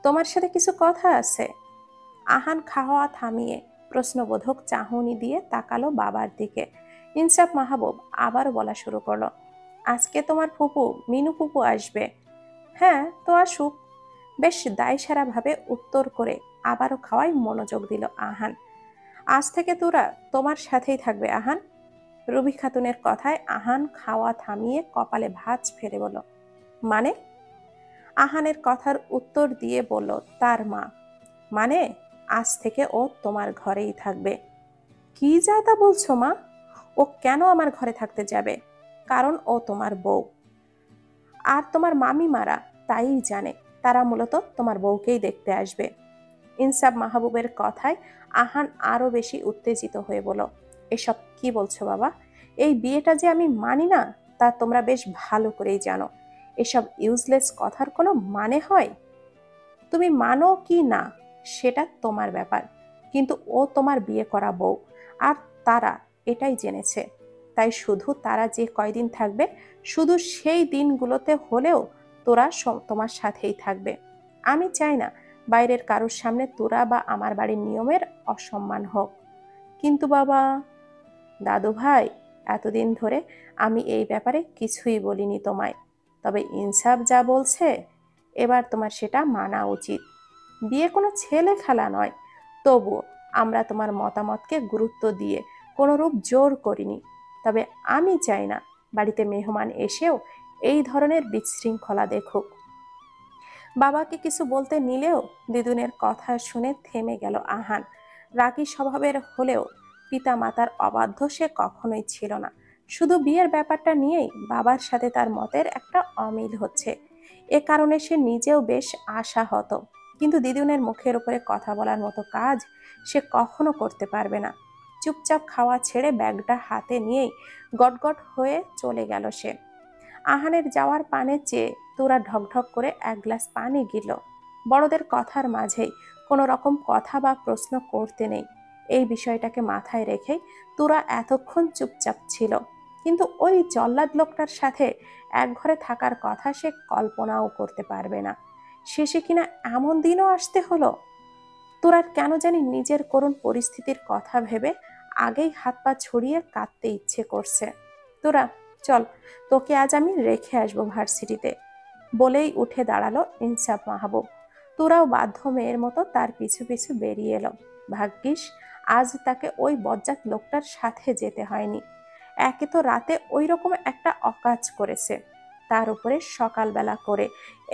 তোমার সাথে কিছু কথা আছে। আহান খাওয়া থামিয়ে প্রশ্নবোধক চাহনি দিয়ে তাকালো বাবার দিকে। ইনসাফ মাহবুব আবারও বলা শুরু করলো, আজকে তোমার ফুপু মিনু ফুপু আসবে। হ্যাঁ তো আসুক। বেশ দায়সারাভাবে উত্তর করে আবারও খাওয়ায় মনোযোগ দিল আহান। আজ থেকে তোরা তোমার সাথেই থাকবে আহান। রুবি খাতুনের কথায় আহান খাওয়া থামিয়ে কপালে ভাঁজ ফেলে বলল, মানে? আহানের কথার উত্তর দিয়ে বলল তার মা, মানে আজ থেকে ও তোমার ঘরেই থাকবে। কি যা তা বলছো মা? ও কেন আমার ঘরে থাকতে যাবে? কারণ ও তোমার বউ। আর তোমার মামিমারা তাই জানে, তারা মূলত তোমার বউকেই দেখতে আসবে। ইনসাফ মাহবুবের কথায় আহান আরো বেশি উত্তেজিত হয়ে বলল, এসব কি বলছো বাবা? এই বিয়েটা যে আমি মানি না তা তোমরা বেশ ভালো করেই জানো। এসব ইউজলেস কথার কোনো মানে হয়? তুমি মানো কি না সেটা তোমার ব্যাপার, কিন্তু ও তোমার বিয়ে করা বউ, আর তারা এটাই জেনেছে। তাই শুধু তারা যে কয়দিন থাকবে, শুধু সেই দিনগুলোতে হলেও তোরা তোমার সাথেই থাকবে। আমি চাই না বাইরের কারোর সামনে তোরা বা আমার বাড়ির নিয়মের অসম্মান হোক। কিন্তু বাবা, দাদু ভাই, এতদিন ধরে আমি এই ব্যাপারে কিছুই বলিনি তোমায়, তবে ইনসাফ যা বলছে এবার তোমার সেটা মানা উচিত। বিয়ে কোনো ছেলে খেলা নয়। তবুও আমরা তোমার মতামতকে গুরুত্ব দিয়ে কোনোরূপ জোর করিনি। তবে আমি চাই না বাড়িতে মেহমান এসেও এই ধরনের বিশৃঙ্খলা দেখুক। বাবাকে কিছু বলতে নিলেও দিদুনের কথা শুনে থেমে গেল আহান। রাগী স্বভাবের হলেও পিতা মাতার অবাধ্য সে কখনোই ছিল না। শুধু বিয়ের ব্যাপারটা নিয়েই বাবার সাথে তার মতের একটা অমিল হচ্ছে। এ কারণে সে নিজেও বেশ আশাহত। কিন্তু দিদুনের মুখের উপরে কথা বলার মতো কাজ সে কখনো করতে পারবে না। চুপচাপ খাওয়া ছেড়ে ব্যাগটা হাতে নিয়েই গটগট হয়ে চলে গেল সে। আহানের যাওয়ার পানে চেয়ে তোরা ঢকঢক করে এক গ্লাস পানি গিলল। বড়দের কথার মাঝেই কোনো রকম কথা বা প্রশ্ন করতে নেই, এই বিষয়টাকে মাথায় রেখেই তোরা এতক্ষণ চুপচাপ ছিল। কিন্তু ওই জল্লাদ লোকটার সাথে এক ঘরে থাকার কথা সে কল্পনাও করতে পারবে না। শেষে কিনা এমন দিনও আসতে হলো। তোরা কেন জানি নিজের করুণ পরিস্থিতির কথা ভেবে আগেই হাত পা ছড়িয়ে কাঁদতে ইচ্ছে করছে। তোরা চল, তোকে আজ আমি রেখে আসবো ভার্সিটিতে, বলেই উঠে দাঁড়ালো ইনসাফ মাহবুব। তোরাও বাধ্য মেয়ের মতো তার পিছু পিছু বেরিয়ে এলো। ভাগ্যিস আজ তাকে ওই বজ্জাত লোকটার সাথে যেতে হয়নি। একে তো রাতে ওই রকম একটা অকাজ করেছে, তার উপরে সকালবেলা করে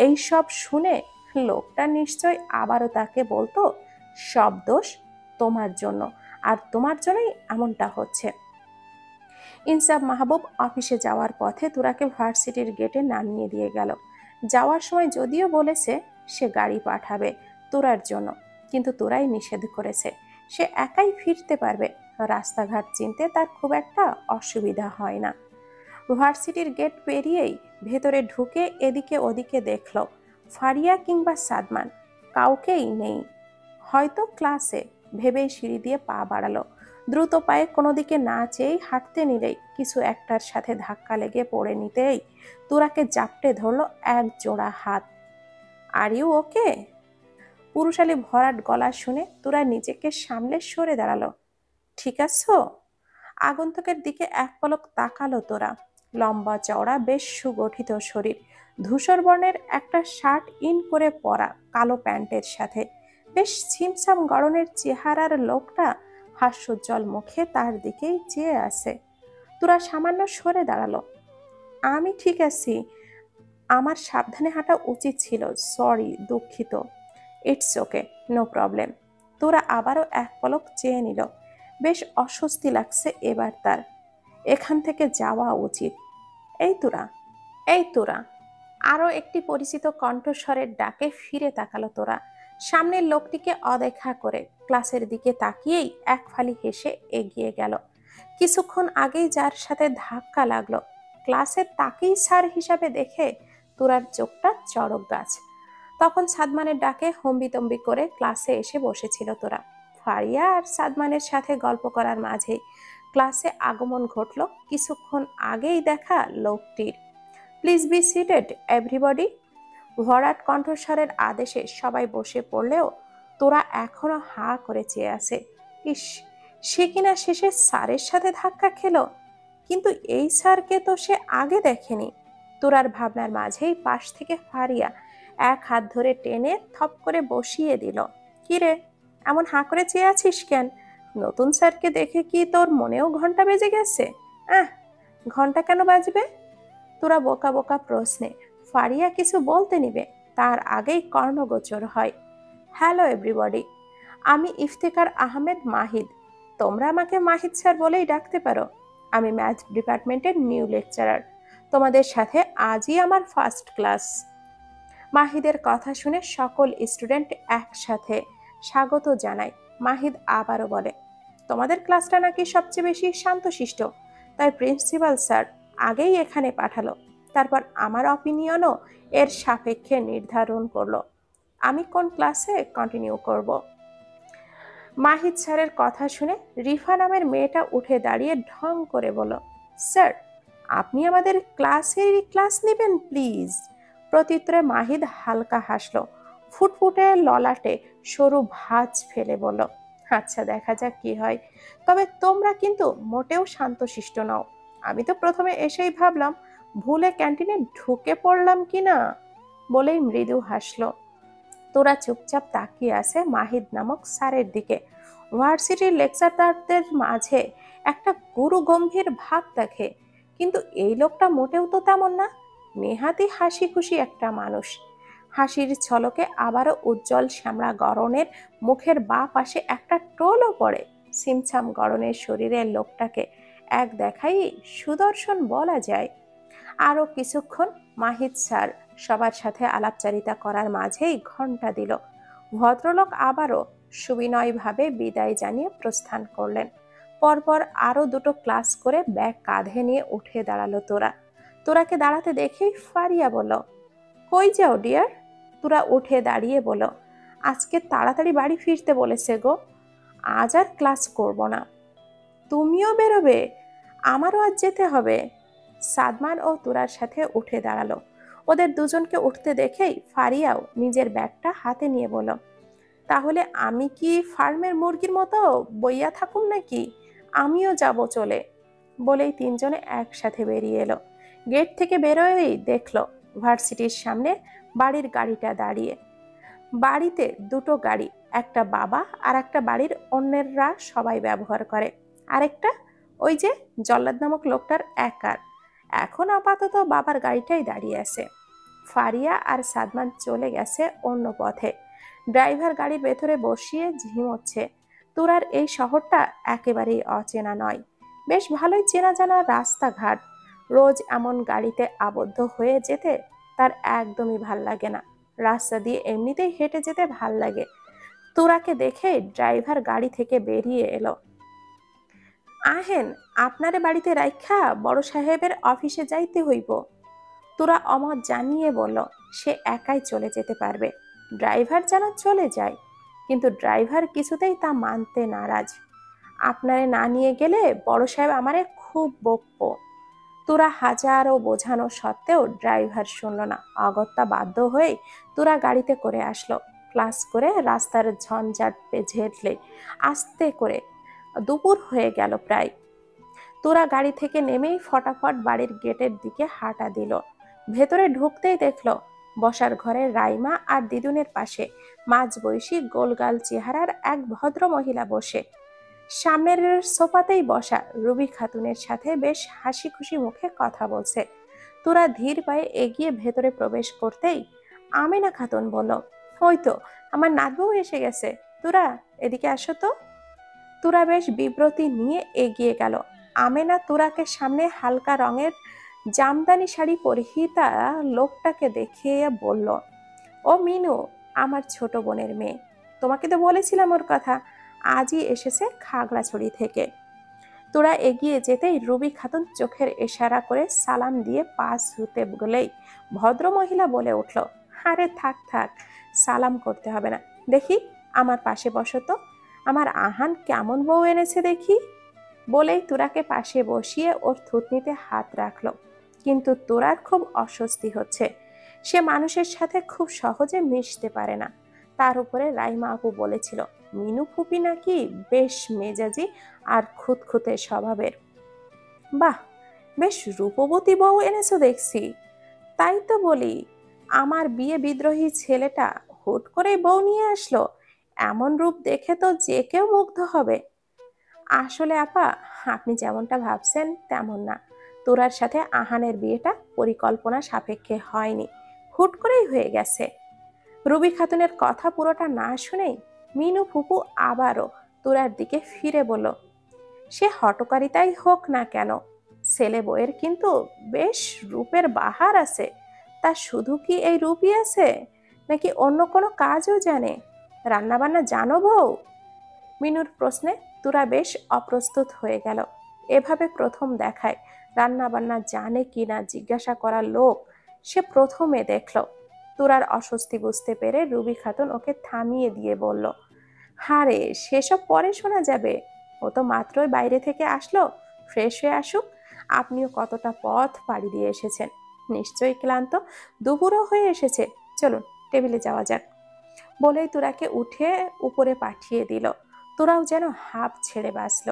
এই সব শুনে লোকটা নিশ্চয় আবারও তাকে বলতো সব দোষ তোমার জন্য, আর তোমার জন্যই এমনটা হচ্ছে। ইনসাফ মাহবুব অফিসে যাওয়ার পথে তুরাকে ভার্সিটির গেটে নামিয়ে দিয়ে গেল। যাওয়ার সময় যদিও বলেছে সে গাড়ি পাঠাবে তোরার জন্য, কিন্তু তোরাই নিষেধ করেছে। সে একাই ফিরতে পারবে, রাস্তাঘাট চিনতে তার খুব একটা অসুবিধা হয় না। ভার্সিটির গেট পেরিয়েই ভেতরে ঢুকে এদিকে ওদিকে দেখল ফারিয়া কিংবা সাদমান কাউকেই নেই। হয়তো ক্লাসে ভেবেই সিঁড়ি দিয়ে পা বাড়ালো। দ্রুত পায়ে কোনো দিকে না চেয়েই হাঁটতে নিলেই কিছু একটার সাথে ধাক্কা লেগে পড়ে নিতেই তুরাকে জাপটে ধরলো এক জোড়া হাত। Are you okay? পুরুষালী ভরাট গলা শুনে তুরা নিজেকে সামলে সরে দাঁড়ালো। ঠিক আছো? আগন্তুকের দিকে এক পলক তাকালো তোরা। লম্বা চওড়া বেশ সুগঠিত শরীর, ধূসর বর্ণের একটা শার্ট ইন করে পরা, কালো প্যান্টের সাথে বেশ ছিমছাম গড়নের চেহারার লোকটা হাস্যোজ্জ্বল মুখে তার দিকেই চেয়ে আছে। তোরা সামান্য সরে দাঁড়ালো। আমি ঠিক আছি, আমার সাবধানে হাঁটা উচিত ছিল, সরি, দুঃখিত। It's okay, no problem. তোরা আবারও এক পলক চেয়ে নিল। বেশ অস্বস্তি লাগছে এবার তার। এখান থেকে যাওয়া উচিত। এই তোরা, এই তোরা। আরো একটি পরিচিত কণ্ঠস্বরের ডাকে ফিরে তাকালো তোরা। সামনের লোকটিকে অদেখা করে ক্লাসের দিকে তাকিয়েই এক ফালি হেসে এগিয়ে গেল। কিছুক্ষণ আগেই যার সাথে ধাক্কা লাগলো ক্লাসে তাকেই স্যার হিসাবে দেখে তোরার চোখটা চড়ক গাছ। তখন সাদমানের ডাকে হম্বিতম্বি করে ক্লাসে এসে বসেছিল তোরা। ফারিয়া আর সাদমানের সাথে গল্প করার মাঝেই ক্লাসে আগমন ঘটল কিছুক্ষণ আগেই দেখা লোকটির। Please be seated everybody. ভরাট কণ্ঠস্বরের আদেশে সবাই বসে পড়লেও তোরা এখনো হা করে চেয়ে আছে। ইস, সে কিনা শেষে স্যারের সাথে ধাক্কা খেলো, কিন্তু এই স্যারকে তো সে আগে দেখেনি। তোরার ভাবনার মাঝেই পাশ থেকে ফারিয়া এক হাত ধরে টেনে থপ করে বসিয়ে দিল। কিরে, এমন হাঁ করে চেয়ে আছিস কেন? নতুন স্যারকে দেখে কি তোর মনেও ঘন্টা বেজে গেছে? ঘন্টা কেন বাজবে? তোরা বোকা বোকা প্রশ্নে ফারিয়া কিছু বলতে নিবে তার আগেই কর্ণগোচর হয়। হ্যালো এভরিবডি, আমি ইফতেখার আহমেদ মাহিদ। তোমরা আমাকে মাহিদ স্যার বলেই ডাকতে পারো। আমি ম্যাথ ডিপার্টমেন্টের নিউ লেকচারার। তোমাদের সাথে আজই আমার ফার্স্ট ক্লাস। মাহিদের কথা শুনে সকল স্টুডেন্ট একসাথে স্বাগত জানায়। মাহিদ আবারও বলে, তোমাদের ক্লাসটা নাকি সবচেয়ে বেশি শান্তশিষ্ট, তাই প্রিন্সিপাল স্যার আগেই এখানে পাঠালো। তারপর আমার অপিনিয়নও এর সাপেক্ষে নির্ধারণ করলো আমি কোন ক্লাসে কন্টিনিউ করব। মাহিদ স্যারের কথা শুনে রিফা নামের মেয়েটা উঠে দাঁড়িয়ে ঢং করে বলল, স্যার আপনি আমাদের ক্লাসেরই ক্লাস নেবেন প্লিজ। প্রত্যুত্তরে মাহিদ হালকা হাসলো, ফুটফুটে ললাটে সরু ভাঁজ ফেলে বলল, আচ্ছা দেখা যাক কি হয়, তবে তোমরা কিন্তু মোটেও শান্তশিষ্ট নও। আমি তো প্রথমে এসেই ভাবলাম ভুলে ক্যান্টিনে ঢুকে পড়লাম কিনা, বলেই মৃদু হাসলো। তোরা চুপচাপ তাকিয়ে আছে মাহিদ নামক স্যারের দিকে। ভার্সিটির লেকচারারদের মাঝে একটা গুরু গম্ভীর ভাব দেখে, কিন্তু এই লোকটা মোটেও তো তেমন না। নেহাতি হাসি খুশি একটা মানুষ। হাসির ছলকে আবারও উজ্জ্বল শ্যামলা গড়নের মুখের বাঁ পাশে একটা টোলও পড়ে। ছিমছাম গড়নের শরীরের লোকটাকে এক দেখাই সুদর্শন বলা যায়। আরো কিছুক্ষণ মাহিদ স্যার সবার সাথে আলাপচারিতা করার মাঝেই ঘন্টা দিল। ভদ্রলোক আবারও সুবিনয়ভাবে বিদায় জানিয়ে প্রস্থান করলেন। পরপর আরো দুটো ক্লাস করে ব্যাগ কাঁধে নিয়ে উঠে দাঁড়ালো তোরা। তোরাকে দাঁড়াতে দেখেই ফারিয়া বলল, কই যাও ডিয়ার? তোরা উঠে দাঁড়িয়ে বলল, আজকে তাড়াতাড়ি বাড়ি ফিরতে বলেছে গো, আজ আর ক্লাস করব না। তুমিও বেরোবে? আমারও আজ যেতে হবে। সাদমান ও তুরার সাথে উঠে দাঁড়ালো। ওদের দুজনকে উঠতে দেখেই ফারিয়াও নিজের ব্যাগটা হাতে নিয়ে বলল, তাহলে আমি কি ফার্মের মুরগির মতো বইয়া থাকুম নাকি? আমিও যাব চলে। বলেই তিনজনে একসাথে বেরিয়ে এলো। গেট থেকে বেরোয়েই দেখলো ভার্সিটির সামনে বাড়ির গাড়িটা দাঁড়িয়ে। বাড়িতে দুটো গাড়ি, একটা বাবা আর একটা বাড়ির অন্যেররা সবাই ব্যবহার করে, আরেকটা ওই যে জল্লাদ নামক লোকটার একার। এখন আপাতত বাবার গাড়িটাই দাঁড়িয়ে আছে। ফারিয়া আর সাদমান চলে গেছে অন্য পথে। ড্রাইভার গাড়ির ভেতরে বসিয়ে ঝিমোচ্ছে। তুরার এই শহরটা একেবারেই অচেনা নয়, বেশ ভালোই চেনা জানা রাস্তাঘাট। রোজ এমন গাড়িতে আবদ্ধ হয়ে যেতে তার একদমই ভাল লাগে না। রাস্তা দিয়ে এমনিতেই হেঁটে যেতে ভাল লাগে। তুরাকে দেখে ড্রাইভার গাড়ি থেকে বেরিয়ে এলো। আহেন, আপনারে বাড়িতে রাইখা বড় সাহেবের অফিসে যাইতে হইব। তোরা অমত জানিয়ে বলল সে একাই চলে যেতে পারবে, ড্রাইভার যেন চলে যায়। কিন্তু ড্রাইভার কিছুতেই তা মানতে নারাজ। আপনারে না নিয়ে গেলে বড় সাহেব আমারে খুব বকবো। তোরা হাজারো বোঝানো সত্ত্বেও ড্রাইভার শুনল না। অগত্যা বাধ্য হয়ে তোরা গাড়িতে করে আসলো। ক্লাস করে রাস্তার ঝঞ্ঝাট ঝেড়লে আস্তে করে দুপুর হয়ে গেল প্রায়। তোরা গাড়ি থেকে নেমেই ফটাফট বাড়ির গেটের দিকে হাঁটা দিল। ভেতরে ঢুকতেই দেখলো বসার ঘরে রাইমা আর দিদুনের পাশে মাঝবয়সী গোলগাল চেহারার এক ভদ্র মহিলা বসে। সামনের সোফাতেই বসা রুবি খাতুনের সাথে বেশ হাসি খুশি মুখে কথা বলছে। তোরা ধীর পায়ে এগিয়ে ভেতরে প্রবেশ করতেই আমেনা খাতুন বলল, ওই তো আমার নাতবউ এসে গেছে, তোরা এদিকে আসো তো। তোরা বেশ বিব্রতি নিয়ে এগিয়ে গেল। আমেনা তুরাকে সামনে হালকা রঙের জামদানি শাড়ি পরিহিতা লোকটাকে দেখিয়ে বলল, ও মিনু, আমার ছোট বোনের মেয়ে। তোমাকে তো বলেছিলাম ওর কথা, আজই এসেছে খাগড়াছড়ি থেকে। তোরা এগিয়ে যেতেই রুবি খাতুন চোখের ইশারা করে সালাম দিয়ে পাশ হতে গেলেই ভদ্রমহিলা বলে উঠল, আরে থাক থাক, সালাম করতে হবে না। দেখি আমার পাশে বসো তো, আমার আহান কেমন বউ এনেছে দেখি। বলেই তোরাকে পাশে বসিয়ে ওর থুতনিতে হাত রাখলো। কিন্তু তোরার খুব অস্বস্তি হচ্ছে। সে মানুষের সাথে খুব সহজে মিশতে পারে না। তার উপরে রাইমা আপু বলেছিল মিনু ফুপি নাকি বেশ মেজাজি আর খুঁতখুঁতে স্বভাবের। বাহ, বেশ রূপবতী বউ এনেছো দেখছি। তাই তো বলি, আমার বিয়ে বিদ্রোহী ছেলেটা হুট করে বউ নিয়ে আসলো। এমন রূপ দেখে তো যে কেউ মুগ্ধ হবে। আসলে আপা, আপনি যেমনটা ভাবছেন তেমন না। তোরার সাথে আহানের বিয়েটা পরিকল্পনা সাপেক্ষে হয়নি, হুট করেই হয়ে গেছে। রুবি খাতুনের কথা পুরোটা না শুনেই মিনু ফুপু আবারও তোরার দিকে ফিরে বলল, সে হটকারিতাই হোক না কেন, ছেলে বউয়ের কিন্তু বেশ রূপের বাহার আছে। তা শুধু কি এই রূপই আছে, নাকি অন্য কোনো কাজও জানে? রান্নাবান্না জানো বউ? মিনুর প্রশ্নে তোরা বেশ অপ্রস্তুত হয়ে গেল। এভাবে প্রথম দেখায় রান্না বান্না জানে কিনা জিজ্ঞাসা করা লোক সে প্রথমে দেখল। তোরার অস্বস্তি বুঝতে পেরে রুবি খাতুন ওকে থামিয়ে দিয়ে বলল, হারে সেসব পরে শোনা যাবে, ও তো মাত্রই বাইরে থেকে আসলো, ফ্রেশ হয়ে আসুক। আপনিও কতটা পথ পাড়ি দিয়ে এসেছেন, নিশ্চয়ই ক্লান্ত, দুপুরও হয়ে এসেছে, চলুন টেবিলে যাওয়া যাক। বলেই তোরাকে উঠে উপরে পাঠিয়ে দিল। তোরাও যেন হাঁপ ছেড়ে বাঁচল।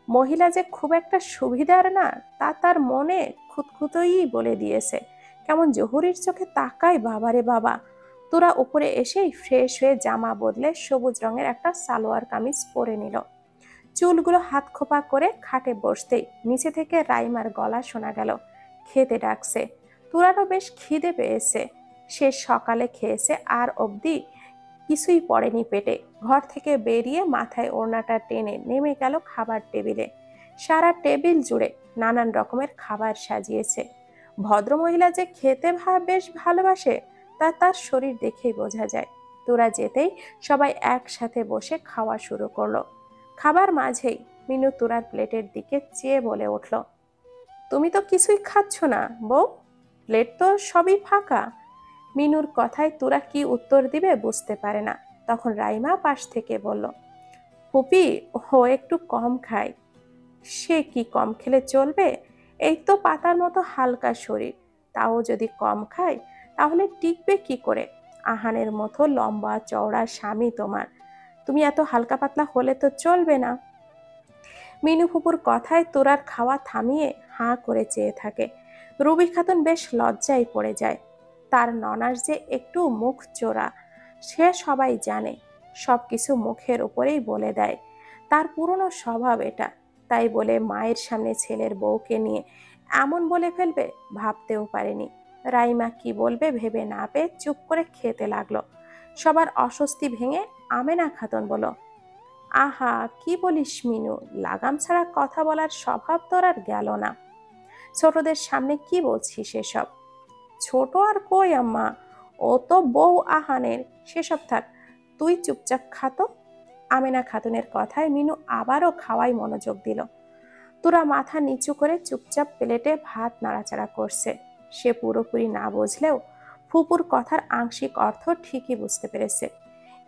মহিলা যে খুব একটা সুবিধার না তা তার মনে খুঁতখুতোই বলে দিয়েছে। কেমন জহুরির চোখে তাকায় বাবারে বাবা। তোরা উপরে এসেই ফ্রেশ হয়ে জামা বদলে সবুজ রঙের একটা সালোয়ার কামিজ পরে নিল। চুলগুলো হাত খোপা করে খাটে বসতেই নিচে থেকে রাইমার গলা শোনা গেল, খেতে ডাকছে। তোরারও বেশ খিদে পেয়েছে। সে সকালে খেয়েছে আর অবধি কিছুই পড়েনি পেটে। ঘর থেকে বেরিয়ে মাথায় ওড়নাটা টেনে নেমে গেল খাবার টেবিলে। সারা টেবিল জুড়ে নানান রকমের খাবার সাজিয়েছে। ভদ্রমহিলা যে খেতে বেশ ভালোবাসে তা তার শরীর দেখেই বোঝা যায়। তোরা যেতেই সবাই একসাথে বসে খাওয়া শুরু করলো। খাবার মাঝেই মিনু তোরার প্লেটের দিকে চেয়ে বলে উঠল, তুমি তো কিছুই খাচ্ছ না বউ, প্লেট তো সবই ফাঁকা। মিনুর কথায় তোরা কি উত্তর দিবে বুঝতে পারে না। তখন রাইমা পাশ থেকে বলল, ফুপি, ও একটু কম খায়। সে কি কম খেলে চলবে? এই তো পাতার মতো হালকা শরীর, তাও যদি কম খায় তাহলে টিকবে কি করে? আহানের মতো লম্বা চওড়া স্বামী তোমার, তুমি এত হালকা পাতলা হলে তো চলবে না। মিনু ফুপুর কথায় তোরার খাওয়া থামিয়ে হাঁ করে চেয়ে থাকে। রুবি খাতুন বেশ লজ্জায় পড়ে যায়। তার ননার যে একটু মুখ চোরা সে সবাই জানে, সবকিছু মুখের উপরেই বলে দেয়। তার পুরনো স্বভাব এটা। তাই বলে মায়ের সামনে ছেলের বউকে নিয়ে এমন বলে ফেলবে ভাবতেও পারেনি। রাইমা কি বলবে ভেবে না পেয়ে চুপ করে খেতে লাগলো। সবার অস্বস্তি ভেঙে আমেনা খাতুন বলল, আহা কি বলিস মিনু, লাগাম ছাড়া কথা বলার স্বভাব তোর আর গেল না। ছোটদের সামনে কি বলছিস এসব? ছোট আর কই আম্মা, ও তো বউ আহানের, সেসব থাক, তুই চুপচাপ খাতো। আমেনা খাতুনের কথায় মিনু আবারও খাওয়াই মনোযোগ দিল। তোরা মাথা নিচু করে চুপচাপ প্লেটে ভাত নাড়াচাড়া করছে। সে পুরোপুরি না বুঝলেও ফুপুর কথার আংশিক অর্থ ঠিকই বুঝতে পেরেছে।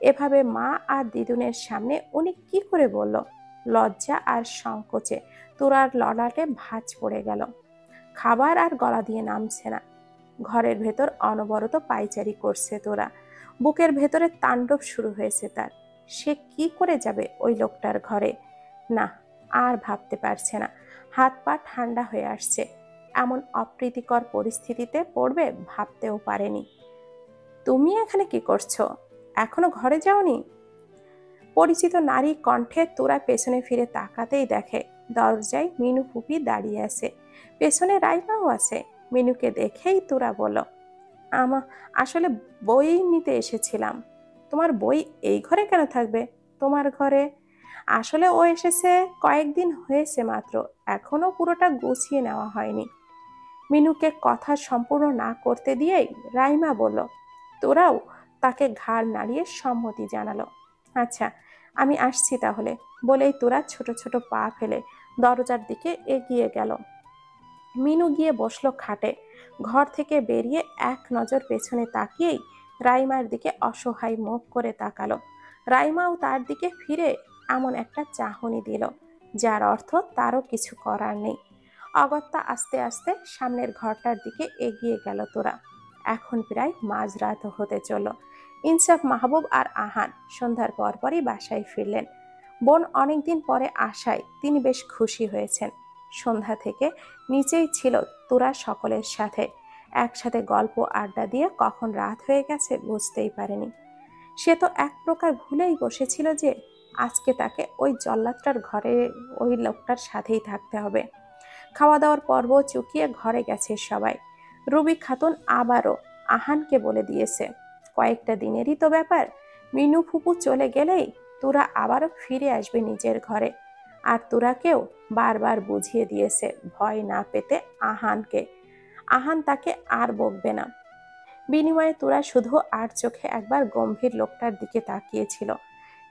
এভাবে মা আর দিদুনের সামনে উনি কি করে বলল? লজ্জা আর সংকোচে তোরার ললাটে ভাঁজ পড়ে গেল। খাবার আর গলা দিয়ে নামছে না। ঘরের ভেতর অনবরত পায়চারি করছে তোরা। বুকের ভেতরে তাণ্ডব শুরু হয়েছে তার। সে কি করে যাবে ওই লোকটার ঘরে? না, আর ভাবতে পারছে না। হাত পা ঠান্ডা হয়ে আসছে। এমন অপ্রীতিকর পরিস্থিতিতে পড়বে ভাবতেও পারেনি। তুমি এখানে কি করছো? এখনো ঘরে যাওনি? পরিচিত নারী কণ্ঠে তোরা পেছনে ফিরে তাকাতেই দেখে দরজায় মিনু ফুপি দাঁড়িয়ে আছে, পেছনে রাইমাও আছে। মিনুকে দেখেই তোরা বলল, আসলে বই নিতে এসেছিলাম। তোমার বই এই ঘরে কেন থাকবে? তোমার ঘরে? আসলে ও এসেছে কয়েকদিন হয়েছে মাত্র, এখনো পুরোটা গুছিয়ে নেওয়া হয়নি। মিনুকে কথা সম্পূর্ণ না করতে দিয়েই রাইমা বলল, তোরাও তাকে ঘাড় নাড়িয়ে সম্মতি জানালো। আচ্ছা, আমি আসছি তাহলে, বলেই তোরা ছোট ছোট পা ফেলে দরজার দিকে এগিয়ে গেল। মিনু গিয়ে বসলো খাটে। ঘর থেকে বেরিয়ে এক নজর পেছনে তাকিয়েই রাইমার দিকে অসহায় মুখ করে তাকালো। রাইমাও তার দিকে ফিরে এমন একটা চাহনি দিল যার অর্থ তারও কিছু করার নেই। অগত্যা আস্তে আস্তে সামনের ঘরটার দিকে এগিয়ে গেল তোরা। এখন প্রায় মাঝরাত হতে চলল। ইনসাফ, মাহবুব আর আহান সন্ধ্যার পরপরই বাসায় ফিরলেন। বোন অনেকদিন পরে আসায় তিনি বেশ খুশি হয়েছেন। সন্ধ্যা থেকে নিচেই ছিল তোরা সকলের সাথে। একসাথে গল্প আড্ডা দিয়ে কখন রাত হয়ে গেছে বুঝতেই পারেনি। সে তো এক প্রকার ভুলেই বসেছিল যে আজকে তাকে ওই জল্লাদটার ঘরে ওই লোকটার সাথেই থাকতে হবে। খাওয়া দাওয়ার পর্ব চুকিয়ে ঘরে গেছে সবাই। রুবি খাতুন আবারও আহানকে বলে দিয়েছে, কয়েকটা দিনেরই তো ব্যাপার, মিনু ফুপু চলে গেলেই তোরা আবারও ফিরে আসবে নিজের ঘরে। আর তোরাকেও বারবার বুঝিয়ে দিয়েছে ভয় না পেতে আহানকে। আহান তাকে আর বকবে না। বিনিময়ে তোরা শুধু আর চোখে একবার গম্ভীর লোকটার দিকে তাকিয়েছিল।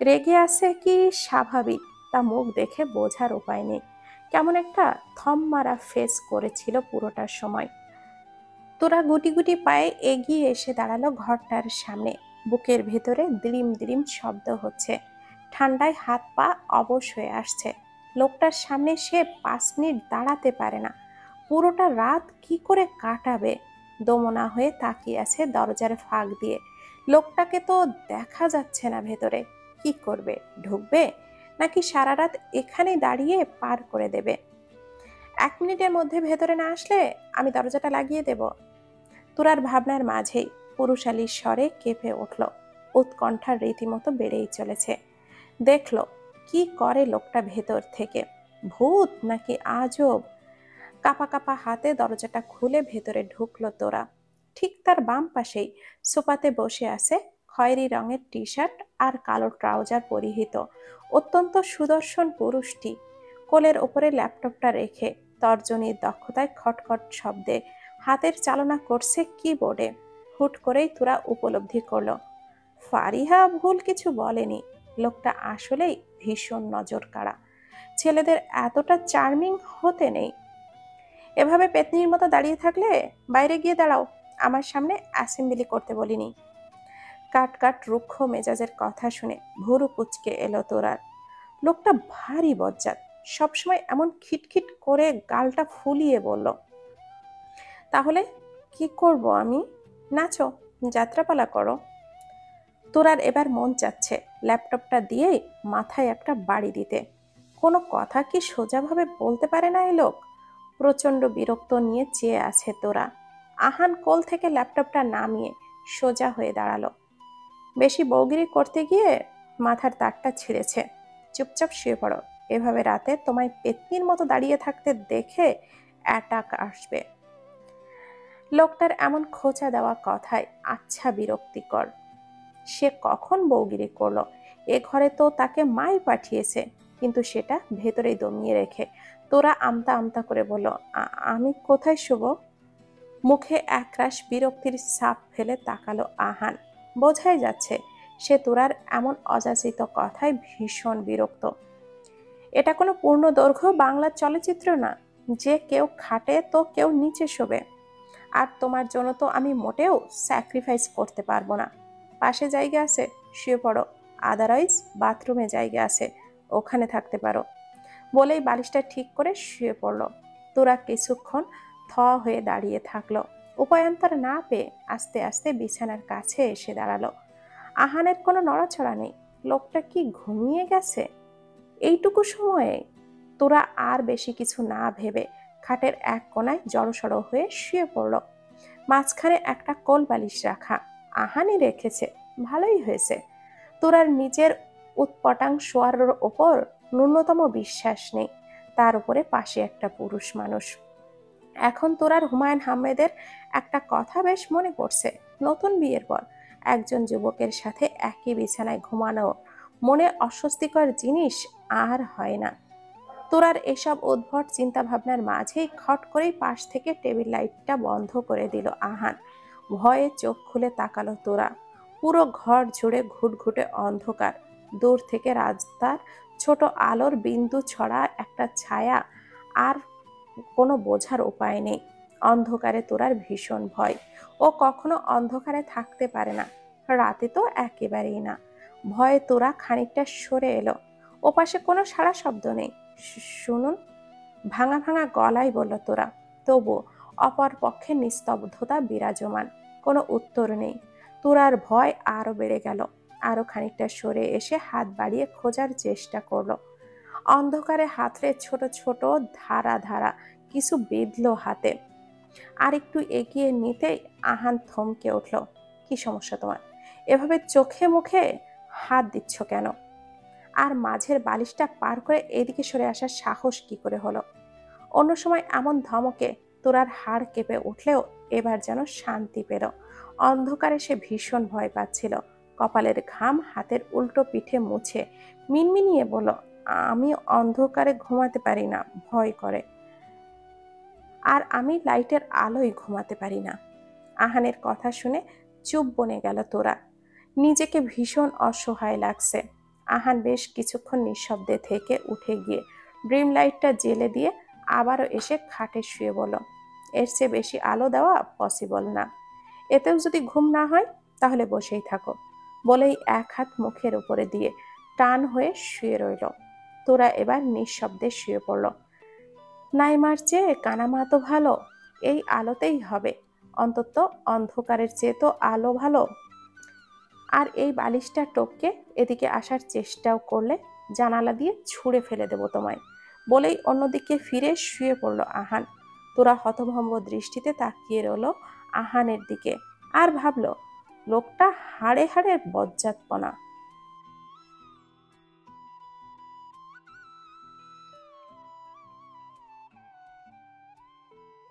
রেগে আছে কি স্বাভাবিক তা মুখ দেখে বোঝার উপায় নেই। কেমন একটা থম মারা ফেস করেছিল পুরোটার সময়। তোরা গুটি গুটি পায়ে এগিয়ে এসে দাঁড়ালো ঘরটার সামনে। বুকের ভেতরে দিরিম দিরিম শব্দ হচ্ছে। ঠান্ডায় হাত পা অবশ হয়ে আসছে। লোকটার সামনে সে 5 মিনিট দাঁড়াতে পারে না। পুরোটা রাত কি করে কাটাবে? দমনা হয়ে তাকিয়ে আছে দরজার ফাঁক দিয়ে। লোকটাকে তো দেখা যাচ্ছে না ভেতরে। কি করবে? ঢুকবে নাকি সারা রাত এখানেই দাঁড়িয়ে পার করে দেবে? 1 মিনিটের মধ্যে ভেতরে না আসলে আমি দরজাটা লাগিয়ে দেব। তোরার ভাবনার মাঝেই পুরুষালীর স্বরে কেঁপে উঠল। উৎকণ্ঠার রীতিমতো বেড়েই চলেছে। দেখল কি করে লোকটা ভেতর থেকে। ভূত নাকি আজব? কাপা কাপা হাতে দরজাটা খুলে ভেতরে ঢুকলো তোরা। ঠিক তার বাম পাশেই সোফাতে বসে আছে খয়েরি রঙের টি শার্ট আর কালো ট্রাউজার পরিহিত অত্যন্ত সুদর্শন পুরুষটি। কোলের ওপরে ল্যাপটপটা রেখে তর্জনীর দক্ষতায় খটখট শব্দে হাতের চালনা করছে কিবোর্ডে। হুট করেই তোরা উপলব্ধি করলো ফারিহা ভুল কিছু বলেনি। লোকটা আসলেই ভীষণ নজর কাড়া। ছেলেদের এতটা চার্মিং হতে নেই। এভাবে পেতনির মতো দাঁড়িয়ে থাকলে বাইরে গিয়ে দাঁড়াও, আমার সামনে অ্যাসেম্বলি করতে বলিনি। কাট কাট রুক্ষ মেজাজের কথা শুনে ভুরু কুচকে এলো তোরার। লোকটা ভারী বজ্জাত। সবসময় এমন খিটখিট করে গালটা ফুলিয়ে বলল, তাহলে কি করব আমি? নাচো, যাত্রাপালা করো। তোরার এবার মন চাচ্ছে ল্যাপটপটা দিয়েই মাথায় একটা বাড়ি দিতে। কোনো কথা কি সোজাভাবে বলতে পারে না এ লোক? প্রচণ্ড বিরক্ত নিয়ে চেয়ে আছে তোরা। আহান কোল থেকে ল্যাপটপটা নামিয়ে সোজা হয়ে দাঁড়ালো। বেশি বউগিরি করতে গিয়ে মাথার তারটা ছিঁড়েছে। চুপচাপ শুয়ে পড়ো। এভাবে রাতে তোমায় পেতনির মতো দাঁড়িয়ে থাকতে দেখে অ্যাটাক আসবে। লোকটার এমন খোঁচা দেওয়া কথায় আচ্ছা বিরক্তিকর। সে কখন বউগিরি করলো? এ ঘরে তো তাকে মাই পাঠিয়েছে। কিন্তু সেটা ভেতরেই দমিয়ে রেখে তোরা আমতা আমতা করে বলল, আমি কোথায় শুব?" মুখে একরাশ বিরক্তির ছাপ ফেলে তাকালো আহান। বোঝাই যাচ্ছে সে তোরার এমন অযাচিত কথায় ভীষণ বিরক্ত। এটা কোনো পূর্ণদৈর্ঘ্য বাংলা চলচ্চিত্র না যে কেউ খাটে তো কেউ নিচে শোবে। আর তোমার জন্য তো আমি মোটেও স্যাক্রিফাইস করতে পারবো না। পাশে জায়গা আছে, শুয়ে পড়ো। আদারওয়াইজ বাথরুমে জায়গা আছে, ওখানে থাকতে পারো। বলেই বালিশটা ঠিক করে শুয়ে পড়ল। তোরা কিছুক্ষণ থ হয়ে দাঁড়িয়ে থাকলো। উপায়ান্তর না পেয়ে আস্তে আস্তে বিছানার কাছে এসে দাঁড়ালো। আহানের কোনো নড়াচড়া নেই। লোকটা কি ঘুমিয়ে গেছে? এইটুকু সময়ে তোরা আর বেশি কিছু না ভেবে খাটের এক কোনায় জড়সড় হয়ে শুয়ে পড়ল। মাঝখানে একটা কোল বালিশ রাখা। আহানি রেখেছে, ভালোই হয়েছে। তোরার নিজের উৎপটাং শোয়ারের ওপর ন্যূনতম বিশ্বাস নেই, তার উপরে পাশে একটা পুরুষ মানুষ। এখন তোরার হুমায়ুন আহমেদের একটা কথা বেশ মনে পড়ছে। নতুন বিয়ের পর একজন যুবকের সাথে একই বিছানায় ঘুমানো মনে অস্বস্তিকর জিনিস আর হয় না। তোরার এসব উদ্ভট চিন্তা ভাবনার মাঝেই খট করেই পাশ থেকে টেবিল লাইটটা বন্ধ করে দিল আহান। ভয়ে চোখ খুলে তাকালো তোরা। পুরো ঘর জুড়ে ঘুটঘুটে অন্ধকার। দূর থেকে রাস্তার ছোট আলোর বিন্দু ছড়া একটা ছায়া, আর কোনো বোঝার উপায় নেই। অন্ধকারে তোরার ভীষণ ভয়। ও কখনো অন্ধকারে থাকতে পারে না, রাতে তো একেবারেই না। ভয়ে তোরা খানিকটা সরে এলো। ওপাশে কোনো সাড়া শব্দ নেই। শুনুন, ভাঙা ভাঙা গলায় বলল তোরা। তবু অপর পক্ষে নিস্তব্ধতা বিরাজমান, কোনো উত্তর নেই। তোরার ভয় আরো বেড়ে গেল। আরো খানিকটা সরে এসে হাত বাড়িয়ে খোঁজার চেষ্টা করলো। অন্ধকারে হাতড়ে ছোট ছোট ধারা ধারা কিছু বিঁধল হাতে। আর একটু এগিয়ে নিতেই আহান থমকে উঠল। কি সমস্যা তোমার? এভাবে চোখে মুখে হাত দিচ্ছ কেন? আর মাঝের বালিশটা পার করে এদিকে সরে আসার সাহস কি করে হলো? অন্য সময় এমন ধমকে তোরার হাড় কেঁপে উঠলেও এবার যেন শান্তি পেল। অন্ধকারে সে ভীষণ ভয় পাচ্ছিল। কপালের ঘাম হাতের উল্টো পিঠে মুছে মিনমিনিয়ে বলল, আমি অন্ধকারে ঘুমাতে পারি না, ভয় করে। আর আমি লাইটের আলোয় ঘুমাতে পারি না। আহানের কথা শুনে চুপ বনে গেল তোরা। নিজেকে ভীষণ অসহায় লাগছে। আহান বেশ কিছুক্ষণ নিঃশব্দে থেকে উঠে গিয়ে ড্রিম লাইটটা জ্বেলে দিয়ে আবারও এসে খাটে শুয়ে বলল, এর চেয়ে বেশি আলো দেওয়া পসিবল না। এতেও যদি ঘুম না হয় তাহলে বসেই থাকো। বলেই এক হাত মুখের উপরে দিয়ে টান হয়ে শুয়ে রইল। তোরা এবার নিঃশব্দে শুয়ে পড়ল। নাইমার চেয়ে কানামা তো ভালো, এই আলোতেই হবে। অন্তত অন্ধকারের চেয়ে তো আলো ভালো। আর এই বালিশটা টপকে এদিকে আসার চেষ্টাও করলে জানালা দিয়ে ছুঁড়ে ফেলে দেবো তোমায়। বলেই অন্যদিকে ফিরে শুয়ে পড়ল আহান। তোরা হতভম্ব দৃষ্টিতে তাকিয়ে রইল আহানের দিকে। আর ভাবল, লোকটা হাড়ে হাড়ে বজ্জাতপনা।